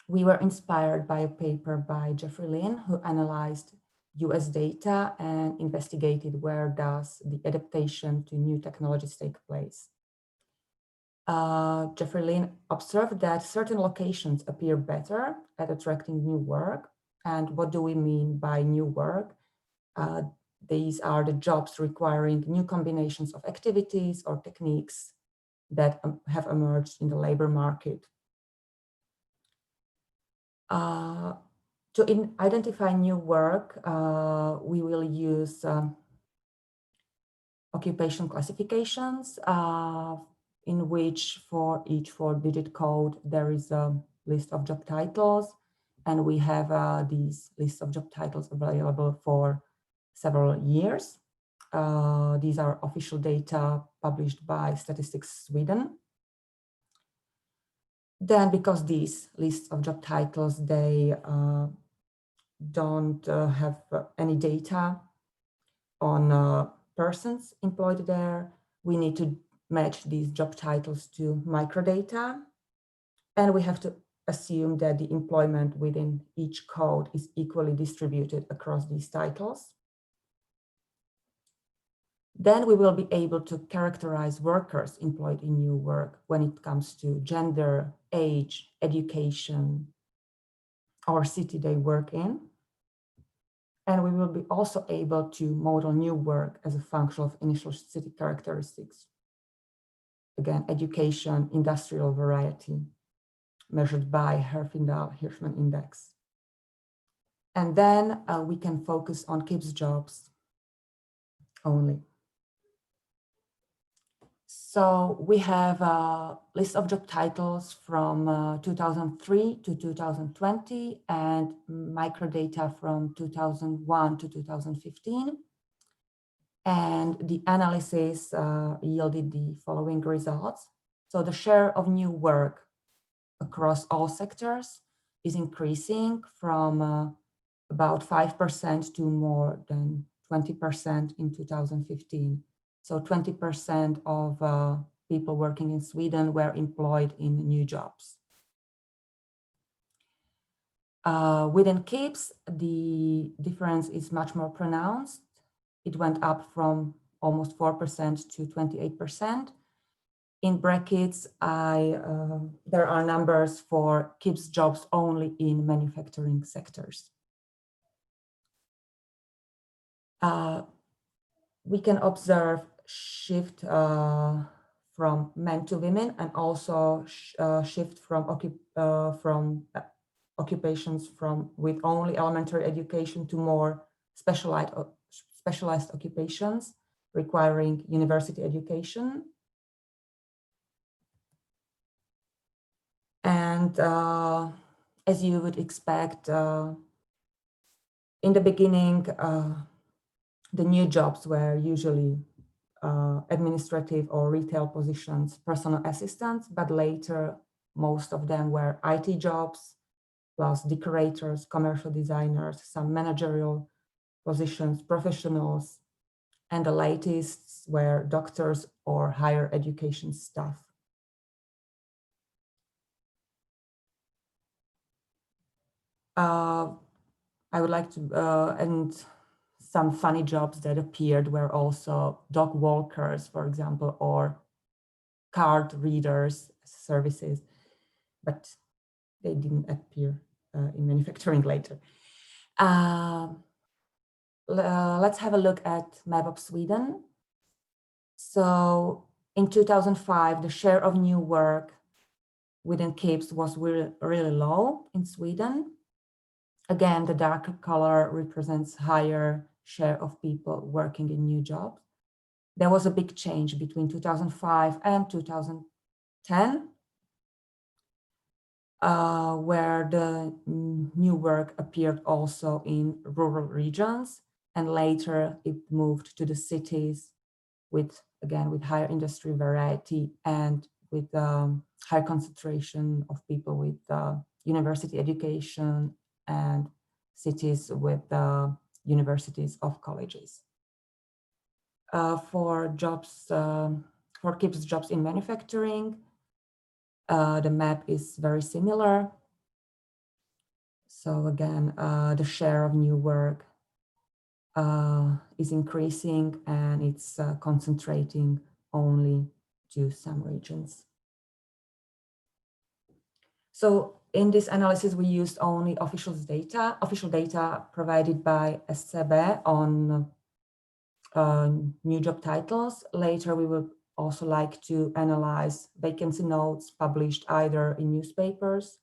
We were inspired by a paper by Jeffrey Lin, who analyzed US data and investigated where does the adaptation to new technologies take place. Jeffrey Lin observed that certain locations appear better at attracting new work. And what do we mean by new work? These are the jobs requiring new combinations of activities or techniques that have emerged in the labor market. To identify new work, we will use occupation classifications, in which for each 4-digit code, there is a list of job titles. And we have these lists of job titles available for several years. These are official data published by Statistics Sweden. Then, because these lists of job titles, they don't have any data on persons employed there, we need to match these job titles to microdata. And we have to assume that the employment within each code is equally distributed across these titles. Then we will be able to characterize workers employed in new work when it comes to gender, age, education, or city they work in. And we will be also able to model new work as a function of initial city characteristics. Again, education, industrial variety, measured by Herfindahl-Hirschman index. And then we can focus on KIBS jobs only. So we have a list of job titles from 2003 to 2020 and microdata from 2001 to 2015. And the analysis yielded the following results. So the share of new work across all sectors is increasing from about 5% to more than 20% in 2015. So 20% of people working in Sweden were employed in new jobs. Within KIBS, the difference is much more pronounced. It went up from almost 4% to 28%. In brackets, there are numbers for KIBS jobs only in manufacturing sectors. We can observe shift from men to women and also shift from occupations with only elementary education to more specialized occupations requiring university education. And as you would expect, in the beginning, the new jobs were usually administrative or retail positions, personal assistants, but later most of them were IT jobs, plus decorators, commercial designers, some managerial positions, professionals, and the latest were doctors or higher education staff. I would like to, and some funny jobs that appeared were also dog walkers, for example, or card readers services, but they didn't appear in manufacturing later. Let's have a look at map of Sweden. So in 2005, the share of new work within KIBS was really low in Sweden. Again, the darker color represents higher share of people working in new jobs. There was a big change between 2005 and 2010, where the new work appeared also in rural regions, and later it moved to the cities with higher industry variety and with high concentration of people with university education and cities with universities of colleges. For jobs, for KIBS jobs in manufacturing, the map is very similar. So again, the share of new work is increasing and it's concentrating only to some regions. So in this analysis, we used only official data provided by SCB on new job titles. Later, we will also like to analyze vacancy notes published either in newspapers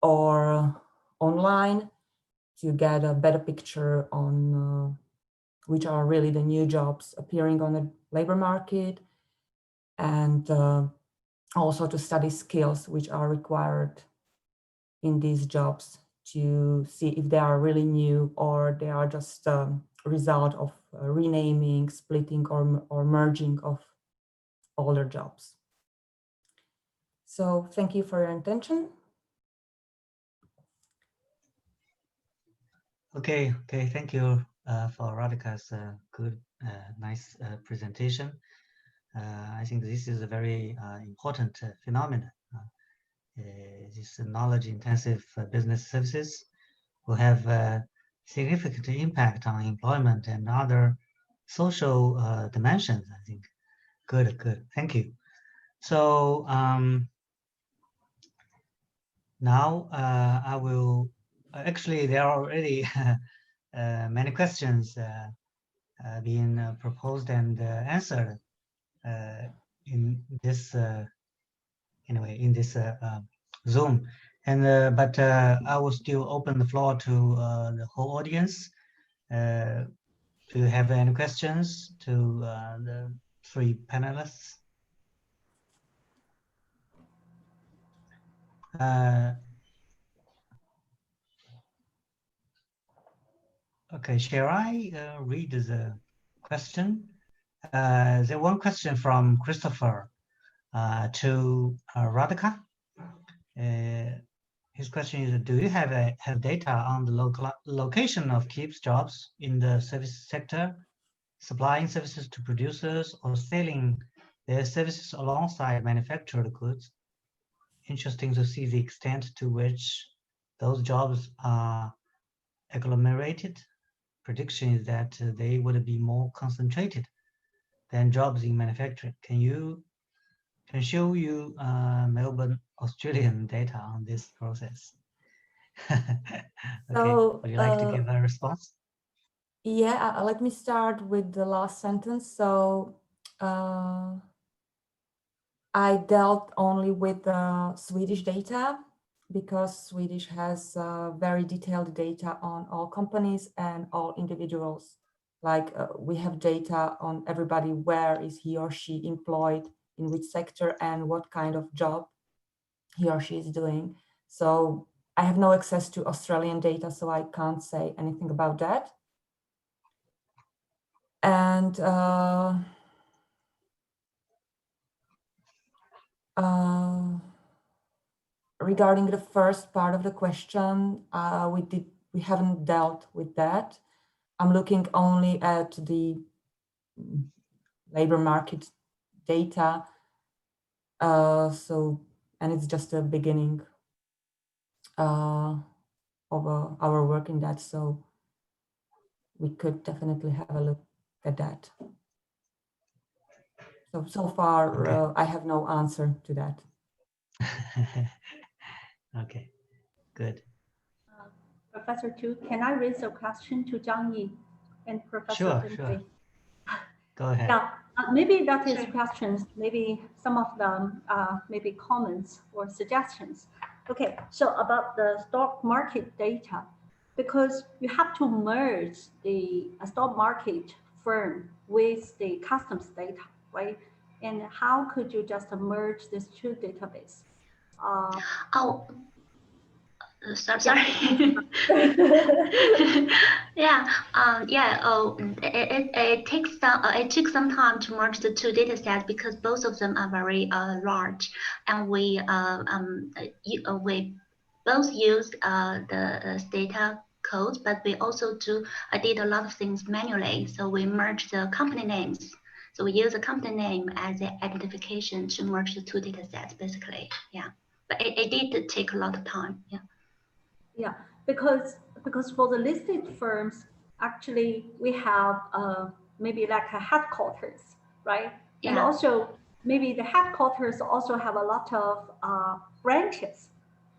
or online to get a better picture on which are really the new jobs appearing on the labor market, and also to study skills which are required in these jobs to see if they are really new or they are just a result of renaming, splitting, or merging of older jobs. So thank you for your attention. Okay, thank you for Radhika's good, nice presentation. I think this is a very important phenomenon. This knowledge-intensive business services will have a significant impact on employment and other social dimensions, I think. Good, thank you. So now I will, actually there are already many questions being proposed and answered in this in this Zoom, and but I will still open the floor to the whole audience. Do you have any questions to the three panelists? Okay, shall I read the question? There's one question from Christopher to Radhika. His question is, do you have data on the location of KIBS jobs in the service sector, supplying services to producers or selling their services alongside manufactured goods? Interesting to see the extent to which those jobs are agglomerated. Prediction is that they would be more concentrated than jobs in manufacturing. Can show you Melbourne, Australian data on this process. Okay, So, would you like to give a response? Yeah, let me start with the last sentence. So I dealt only with Swedish data because Swedish has very detailed data on all companies and all individuals. Like we have data on everybody, where is he or she employed, in which sector, and what kind of job he or she is doing. So I have no access to Australian data, so I can't say anything about that. And regarding the first part of the question, we haven't dealt with that. I'm looking only at the labor market data. And it's just a beginning of our work in that. So we could definitely have a look at that. So far, okay. I have no answer to that. Okay, good. Professor Tu, can I raise a question to Zhang Yi and Professor Findlay? Sure. Go ahead. Yeah, maybe that is questions, maybe some of them, maybe comments or suggestions. Okay, so about the stock market data, because you have to merge the stock market firm with the customs data, right? And how could you just merge these two databases? Sorry. It took some time to merge the two data sets because both of them are very large, and we both use the data codes, but we also did a lot of things manually. So we merged the company names. So we use the company name as the identification to merge the two data sets, basically. Yeah, but it did take a lot of time. Yeah. Yeah, because for the listed firms, actually we have maybe like a headquarters, right? Yeah. And also maybe the headquarters also have a lot of branches,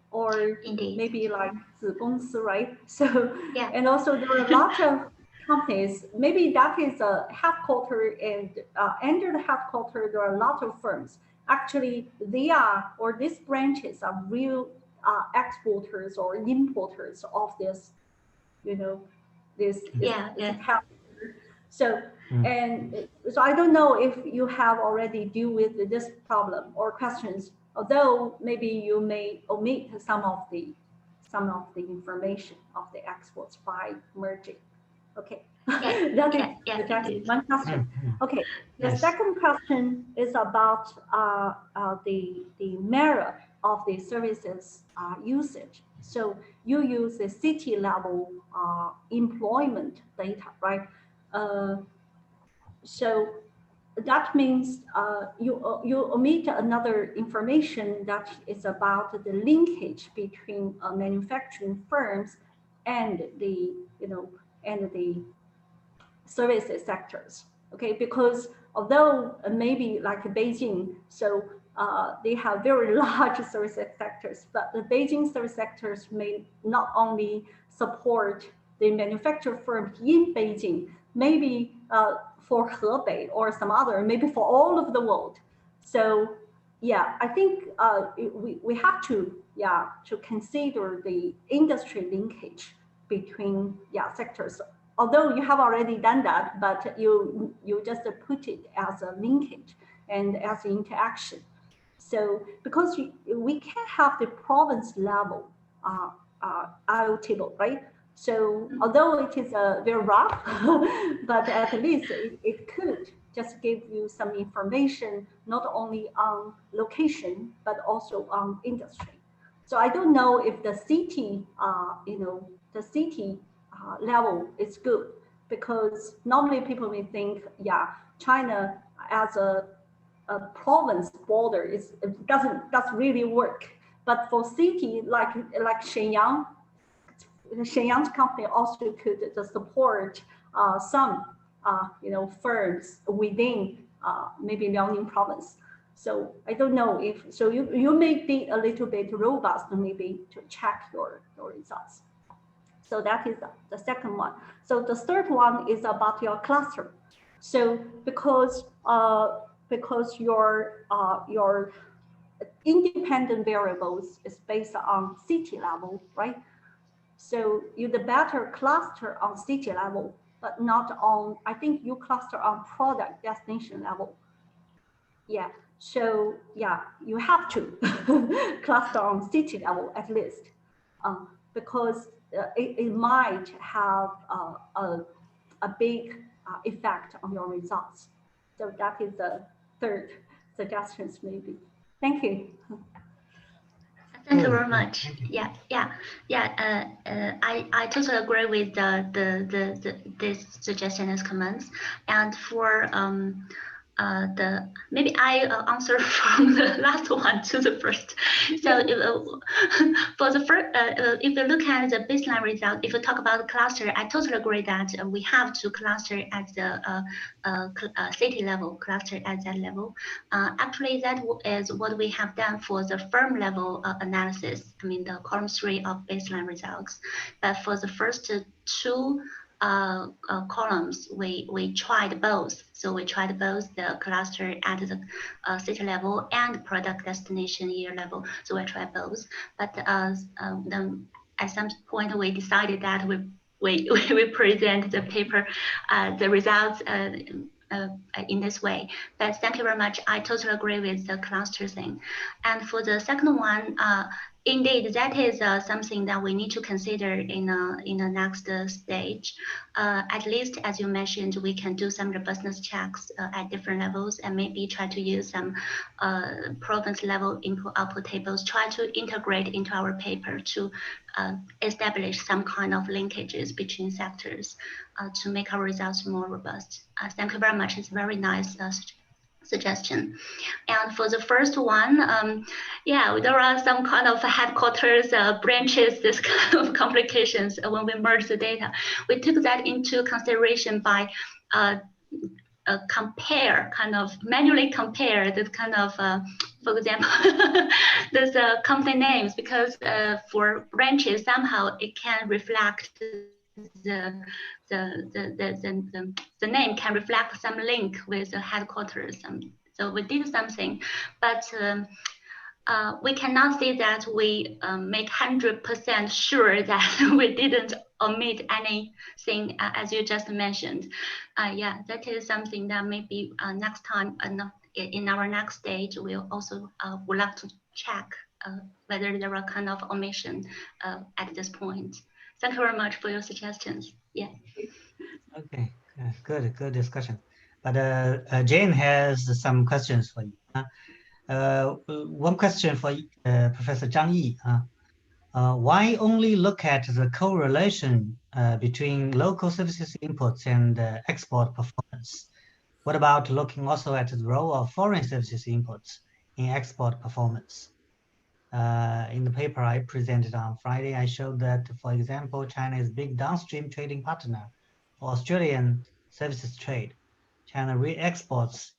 or Indeed. maybe like 子公司, right? So yeah. And also there are a lot of companies. Maybe that is a headquarter, and under the headquarter there are a lot of firms. Actually, these branches are real exporters or importers of this, So, and so I don't know if you have already deal with this problem or questions, although maybe you may omit some of the information of the exports by merging. Okay, that is one question. Okay, the second question is about the merit of the services usage. So you use the city level employment data, right? So that means you omit another information that is about the linkage between manufacturing firms and the services sectors. Okay, because although maybe like Beijing, so they have very large service sectors, but the Beijing service sectors may not only support the manufacturer firms in Beijing, maybe for Hebei or some other, maybe for all of the world. So yeah, I think we have to consider the industry linkage between sectors. Although you have already done that, but you just put it as a linkage and as interaction. So because we can have the province level IO table, right? So although it is very rough, but at least it could just give you some information, not only on location, but also on industry. So I don't know if the city, the city level is good, because normally people may think, yeah, China as a province border it doesn't really work. But for city like Shenyang's company also could support some firms within maybe Liaoning province. So I don't know if so you may be a little bit robust maybe to check your results. So that is the second one. So the third one is about your cluster. So because your independent variables is based on city level, right? So you the better cluster on city level, but not on, I think you cluster on product destination level. Yeah, so yeah, you have to cluster on city level at least, because it might have a big effect on your results. So that is the third suggestions maybe. Thank you. Thank you very much. I totally agree with this suggestion and comments. And for maybe I answer from the last one to the first. So for the first, if you look at the baseline result, if you talk about cluster, I totally agree that we have to cluster at the city level, cluster at that level. Actually, that is what we have done for the firm level analysis. I mean, the column 3 of baseline results. But for the first two columns, we tried both. So we tried both the cluster at the city level and product destination year level. So we tried both. But then at some point we decided that we present the paper, the results in this way. But thank you very much. I totally agree with the cluster thing. And for the second one, indeed, that is something that we need to consider in the next stage. At least, as you mentioned, we can do some robustness checks at different levels and maybe try to use some province level input-output tables, try to integrate into our paper to establish some kind of linkages between sectors to make our results more robust. Thank you very much. It's very nice suggestion. And for the first one, yeah, there are some kind of headquarters, branches, this kind of complications when we merge the data. We took that into consideration by manually compare this kind of, for example, there's company names, because for branches, somehow it can reflect the name can reflect some link with the headquarters. So we did something, but we cannot say that we make 100% sure that we didn't omit anything, as you just mentioned. Yeah, that is something that maybe next time in our next stage, we'll also would like to check whether there are kind of omission at this point. Thank you very much for your suggestions. Yeah. Okay, good discussion. But Jane has some questions for you. One question for Professor Zhang Yi. Why only look at the correlation between local services inputs and export performance? What about looking also at the role of foreign services inputs in export performance? In the paper I presented on Friday, I showed that, for example, China is a big downstream trading partner for Australian services trade. China re-exports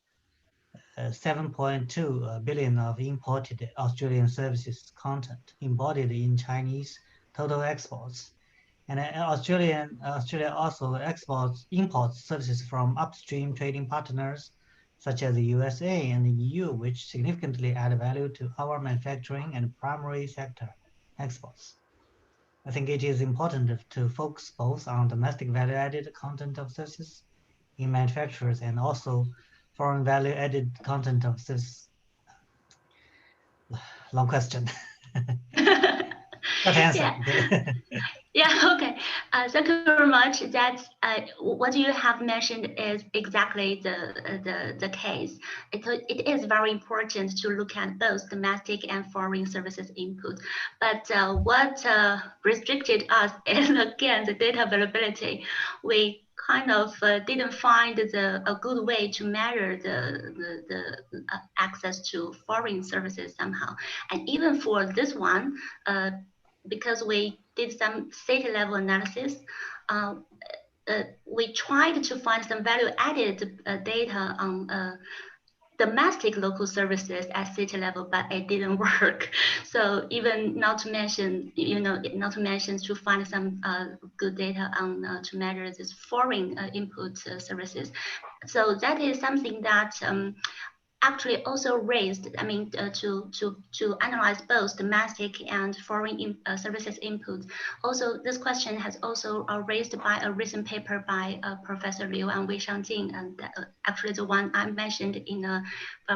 7.2 billion of imported Australian services content embodied in Chinese total exports. And Australia also imports services from upstream trading partners such as the USA and the EU, which significantly add value to our manufacturing and primary sector exports. I think it is important to focus both on domestic value-added content of services in manufacturers and also foreign value-added content of services. long question. Short answer. Yeah. Yeah, okay. Thank you very much. That's what you have mentioned is exactly the case. It is very important to look at both domestic and foreign services input. But what restricted us is again the data availability. We kind of didn't find a good way to measure the access to foreign services somehow. And even for this one, because we did some city level analysis, we tried to find some value added data on domestic local services at city level, but it didn't work. So even not to mention, not to mention to find some good data on to measure this foreign input services. So that is something that actually also raised, I mean, to analyze both domestic and foreign services inputs. Also, this question has also raised by a recent paper by Professor Liu and Wei Shangjing, and actually the one I mentioned in a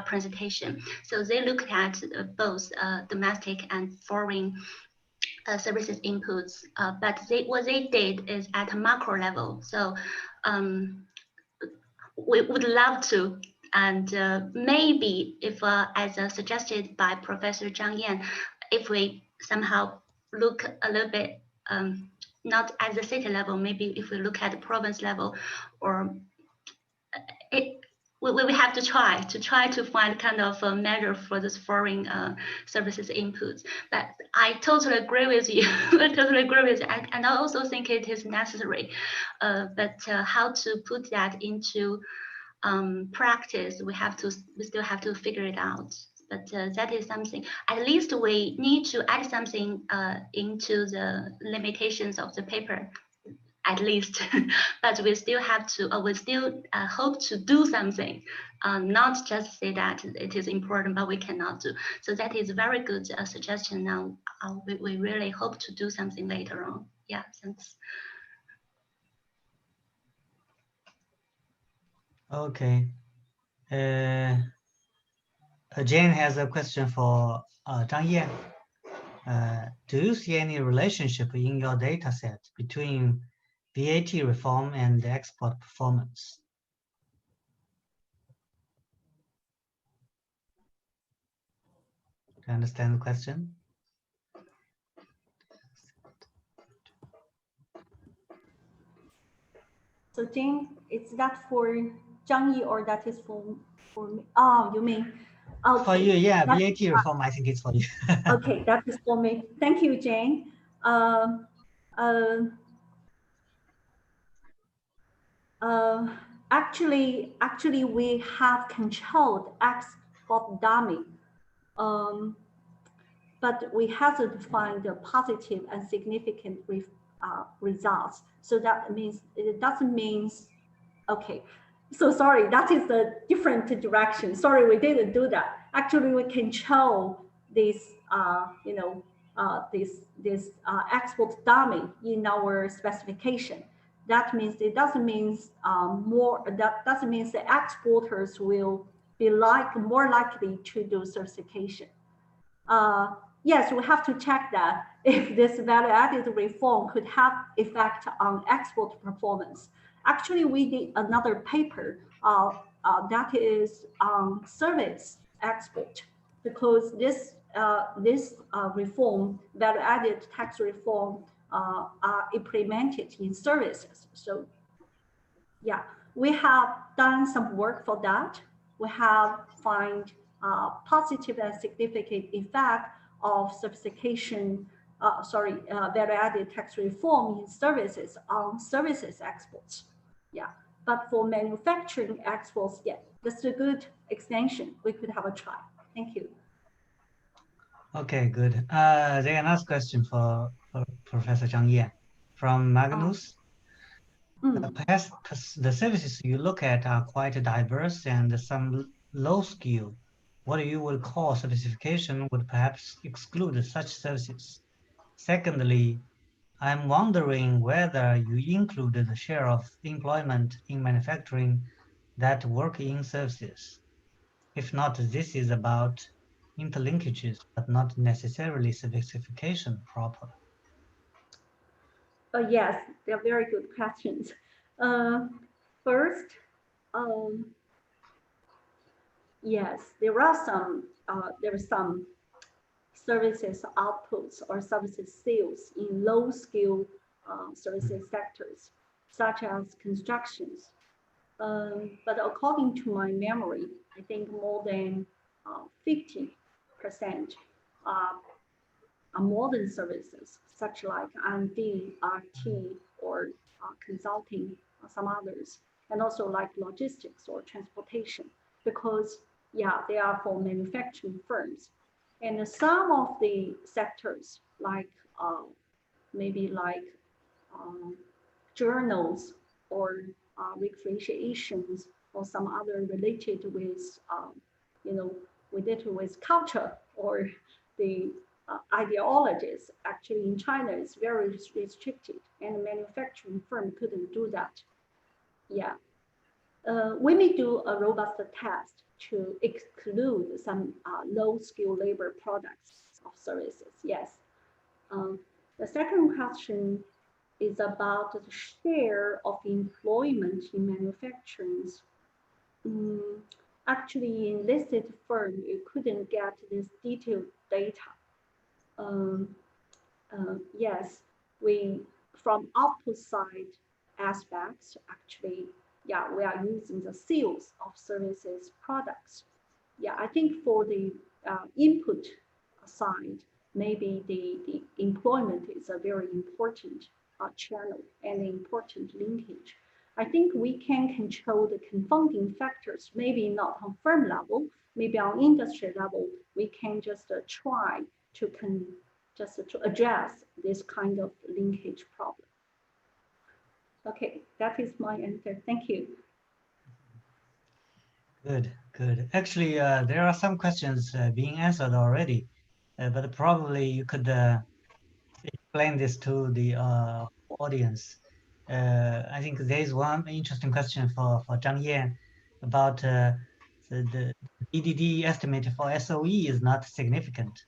presentation. So they looked at both domestic and foreign services inputs, but what they did is at a macro level. So we would love to. And maybe if, as suggested by Professor Zhang Yan, if we somehow look a little bit, not at the city level, maybe if we look at the province level, or we have to try to find kind of a measure for this foreign services inputs. But I totally agree with you. I totally agree with you. And I also think it is necessary. But how to put that into practice, we still have to figure it out. But that is something, at least we need to add something into the limitations of the paper, at least. But we still have to, we still hope to do something, not just say that it is important, but we cannot do. So that is a very good suggestion. Now we really hope to do something later on. Yeah, thanks. Okay. Jane has a question for Zhang Yan. Do you see any relationship in your data set between VAT reform and export performance? Do you understand the question? So Jane, is that for Zhang Yi or that is for me? Oh, you mean? Okay. For you, yeah, VAT reform, I think it's for you. Okay, that is for me. Thank you, Jane. Actually, we have controlled export dummy, but we haven't found the positive and significant results. So that means it doesn't mean, okay. So sorry, that is a different direction. Sorry, we didn't do that. Actually, we control this, this export dummy in our specification. That means it doesn't mean that doesn't mean the exporters will be more likely to do certification. Yes, we have to check that if this value-added reform could have effect on export performance. Actually, we did another paper that is on service export, because this reform, value-added tax reform, are implemented in services. So, yeah, we have done some work for that. We have found positive and significant effect of certification, value-added tax reform in services on services exports. Yeah, but for manufacturing exports, yeah, that's a good extension. We could have a try. Thank you. Okay, good. There's another question for Professor Zhang Yan from Magnus. Perhaps the services you look at are quite diverse and some low skill. What you would call certification would perhaps exclude such services. Secondly, I'm wondering whether you include the share of employment in manufacturing that work in services. If not, this is about interlinkages, but not necessarily servicification proper? Yes, they're very good questions. First, yes, there are some services outputs or services sales in low-skill services sectors, such as constructions. But according to my memory, I think more than 50% are modern services, such like R&D, RT, or consulting, some others, and also like logistics or transportation, because yeah, they are for manufacturing firms. And some of the sectors, like maybe like journals or recreations or some other related with, related with culture or the ideologies, actually in China is very restricted, and a manufacturing firm couldn't do that. Yeah. We may do a robust test to exclude some low-skill labor products of services, yes. The second question is about the share of employment in manufacturing. Actually, in listed firm, you couldn't get this detailed data. Yes, from output side aspects, actually, yeah, we are using the sales of services products. Yeah, I think for the input side, maybe the employment is a very important channel and important linkage. I think we can control the confounding factors, maybe not on firm level, maybe on industry level, we can just try to address this kind of linkage problem. Okay, that is my answer. Thank you. Good, good. Actually, there are some questions being answered already, but probably you could explain this to the audience. I think there is one interesting question for Zhang Yan about the EDD estimate for SOE is not significant.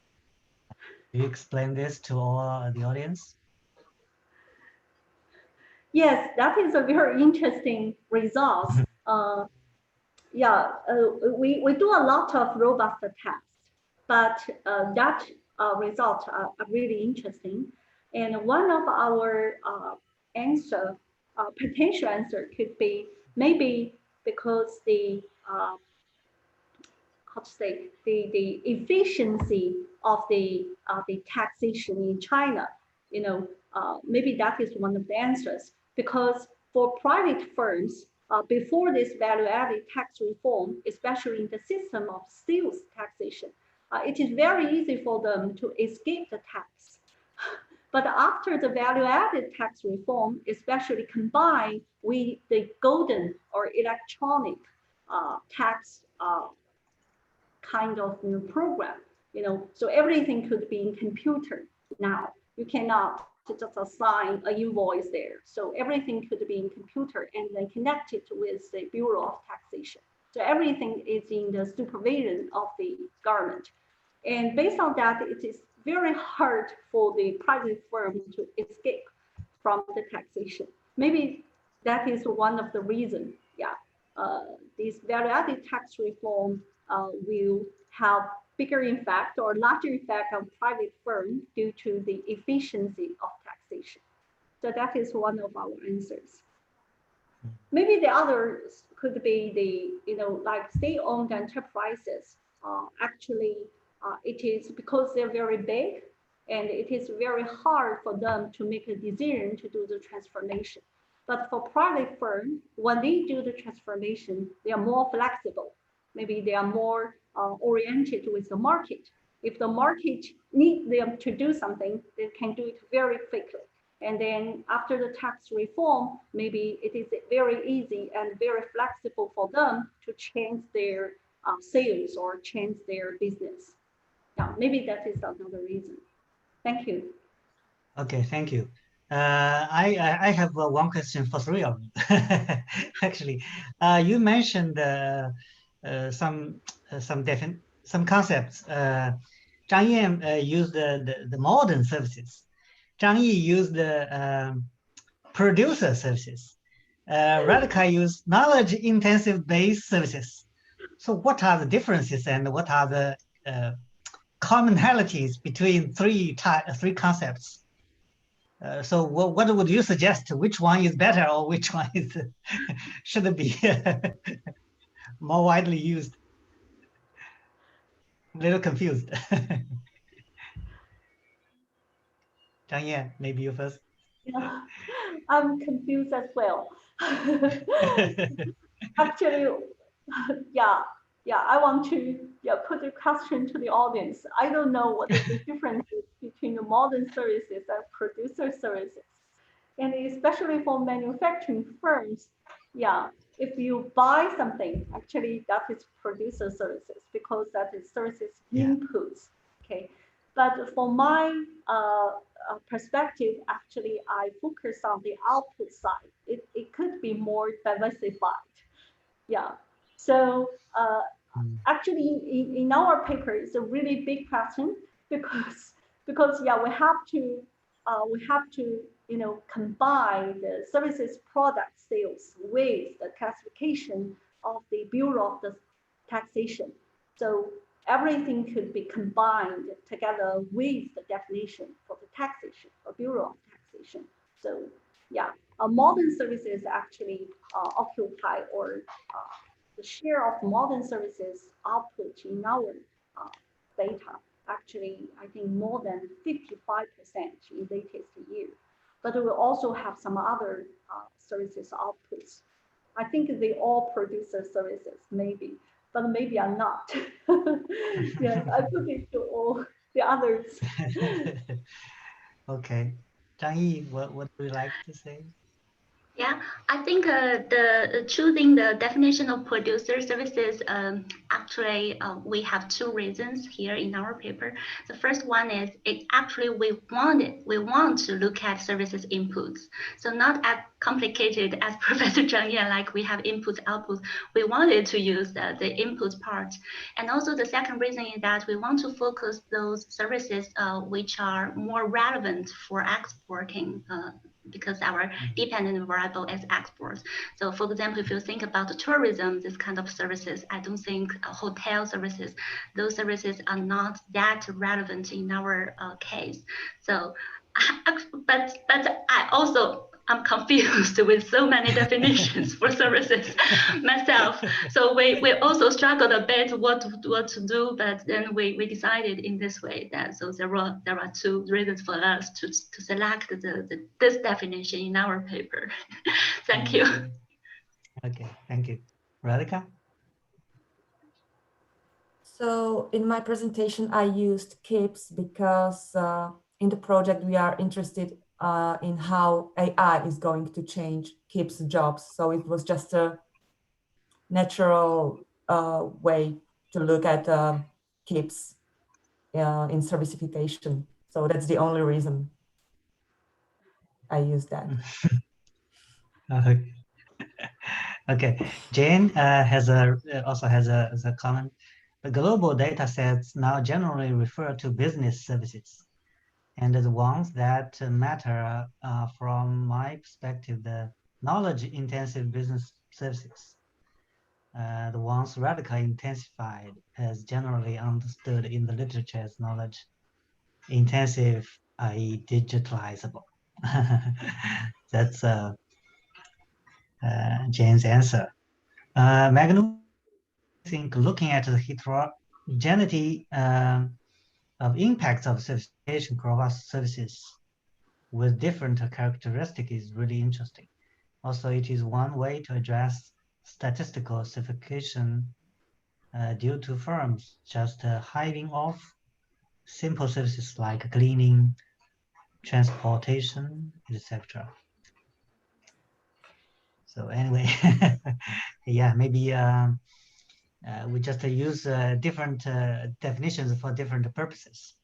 Do you explain this to all the audience? Yes, that is a very interesting result. We do a lot of robust tests, but that results are really interesting. And one of our potential answer could be maybe because the the efficiency of the taxation in China, maybe that is one of the answers. Because for private firms, before this value-added tax reform, especially in the system of sales taxation, it is very easy for them to escape the tax. But after the value-added tax reform, especially combined with the golden or electronic tax kind of program, so everything could be in computer now. You cannot just assign an invoice there. So everything could be in computer and then connected with the Bureau of Taxation. So everything is in the supervision of the government. And based on that, it is very hard for the private firm to escape from the taxation. Maybe that is one of the reasons, this value-added tax reform will have bigger impact or larger effect on private firms due to the efficiency of taxation. So that is one of our answers. Maybe the others could be the, like state-owned enterprises. Actually, it is because they're very big and it is very hard for them to make a decision to do the transformation. But for private firms, when they do the transformation, they are more flexible. Maybe they are more oriented with the market. If the market needs them to do something, they can do it very quickly. And then after the tax reform, maybe it is very easy and very flexible for them to change their sales or change their business. Yeah, maybe that is another reason. Thank you. Okay, thank you. I have one question for three of you. Actually, you mentioned some some concepts. Zhang Yan used the modern services. Zhang Yi used the producer services. Radhika used knowledge-intensive based services. So what are the differences and what are the commonalities between three concepts? So what would you suggest? Which one is better or which one is should be more widely used? A little confused. Zhang Yan, maybe you first. Yeah, I'm confused as well. Actually, yeah, I want to put a question to the audience. I don't know what is the differences between the modern services and producer services. And especially for manufacturing firms, yeah, if you buy something, actually that is producer services because that is services inputs, okay? But for my perspective, actually, I focus on the output side. It could be more diversified. Yeah. So actually, in our paper, it's a really big question because yeah, we have to combine the services product sales with the classification of the Bureau of the Taxation. So everything could be combined together with the definition for the taxation, or Bureau of Taxation. So yeah, modern services actually occupy or the share of modern services output in our data, actually, I think more than 55% in latest year. But we also have some other services outputs. I think they all produce services, maybe, but maybe are not. Yes, I put it to all the others. Okay. Zhang Yi, what would you like to say? Yeah, I think the choosing the definition of producer services, actually we have two reasons here in our paper. The first one is we want to look at services inputs. So not as complicated as Professor Zhang Yan, like we have inputs, outputs. We wanted to use the inputs part. And also the second reason is that we want to focus those services which are more relevant for exporting because our dependent variable is exports. So for example, if you think about the tourism, this kind of services, I don't think hotel services, those services are not that relevant in our case. So, but I'm confused with so many definitions for services myself. So we also struggled a bit what to do, but then we decided in this way that so there are two reasons for us to select this definition in our paper. Thank you. Okay, thank you. Radhika? So in my presentation, I used KIBS because in the project, we are interested in how AI is going to change KIBS jobs. So it was just a natural way to look at KIBS in servicification. So that's the only reason I used that. Okay, Jane also has a comment. The global data sets now generally refer to business services. And the ones that matter from my perspective, the knowledge-intensive business services. The ones radically intensified as generally understood in the literature as knowledge-intensive, i.e. digitalizable. That's Jane's answer. Magnum, I think looking at the heterogeneity of impacts of certification across services with different characteristics is really interesting. Also, it is one way to address statistical certification due to firms just hiving off simple services like cleaning, transportation, etc. So anyway, yeah, maybe we just use different definitions for different purposes.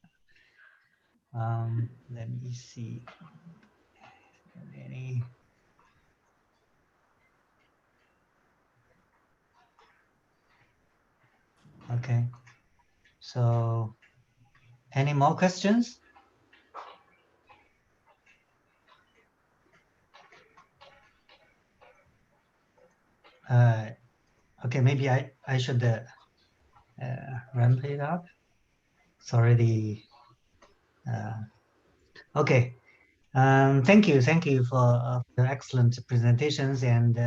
Let me see. Any? Okay. So any more questions? Okay, maybe I should ramp it up. Sorry, okay. Thank you for the excellent presentations and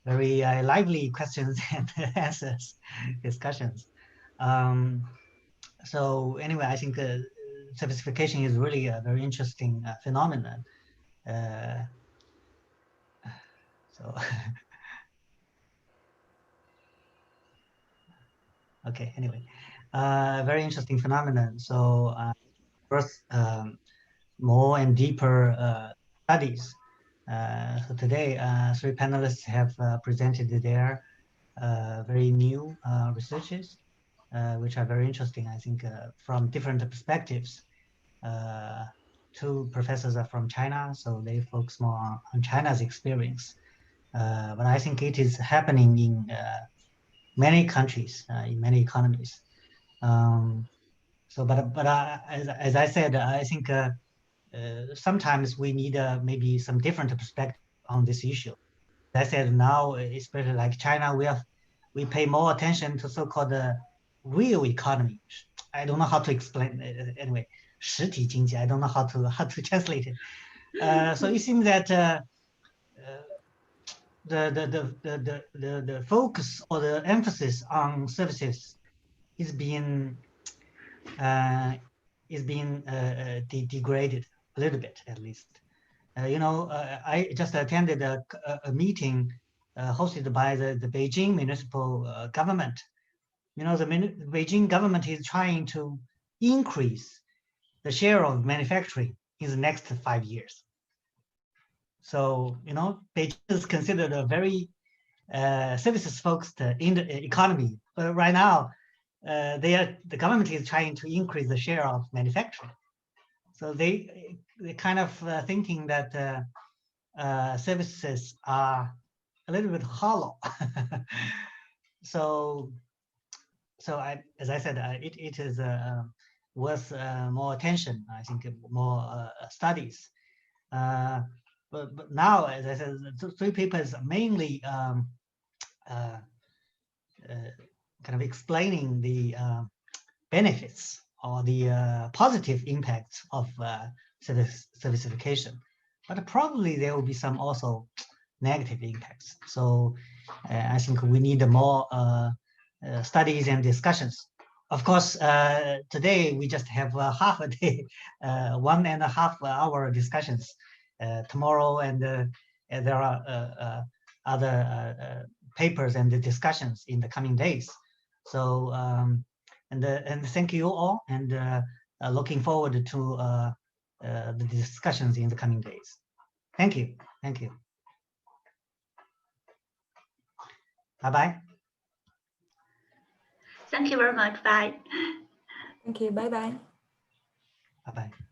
very lively questions and answers, discussions. So anyway, I think servicification is really a very interesting phenomenon. So okay, anyway, very interesting phenomenon. So first, more and deeper studies. So today, 3 panelists have presented their very new researches, which are very interesting, I think, from different perspectives. 2 professors are from China, so they focus more on China's experience. But I think it is happening in many countries, in many economies. So, but as I said, I think sometimes we need maybe some different perspective on this issue. As I said, now, especially like China, we pay more attention to so-called real economy. I don't know how to explain it. Anyway, 实体经济, I don't know how to translate it. So it seems that the focus or the emphasis on services is being degraded a little bit, at least. You know, I just attended a meeting hosted by the Beijing municipal government. You know, the Beijing government is trying to increase the share of manufacturing in the next 5 years. So, you know, Beijing is considered a very services-focused economy. But right now, the government is trying to increase the share of manufacturing. So they kind of thinking that services are a little bit hollow. So as I said, it is worth more attention. I think more studies. But now, as I said, the 3 papers mainly kind of explaining the benefits or the positive impacts of servicification, but probably there will be some also negative impacts. So I think we need more studies and discussions. Of course, today we just have half a day, 1.5 hour discussions. Tomorrow and there are other papers and discussions in the coming days. So and thank you all, and looking forward to the discussions in the coming days. Thank you. Thank you. Bye-bye. Thank you very much. Bye. Thank you. Bye-bye. Bye-bye.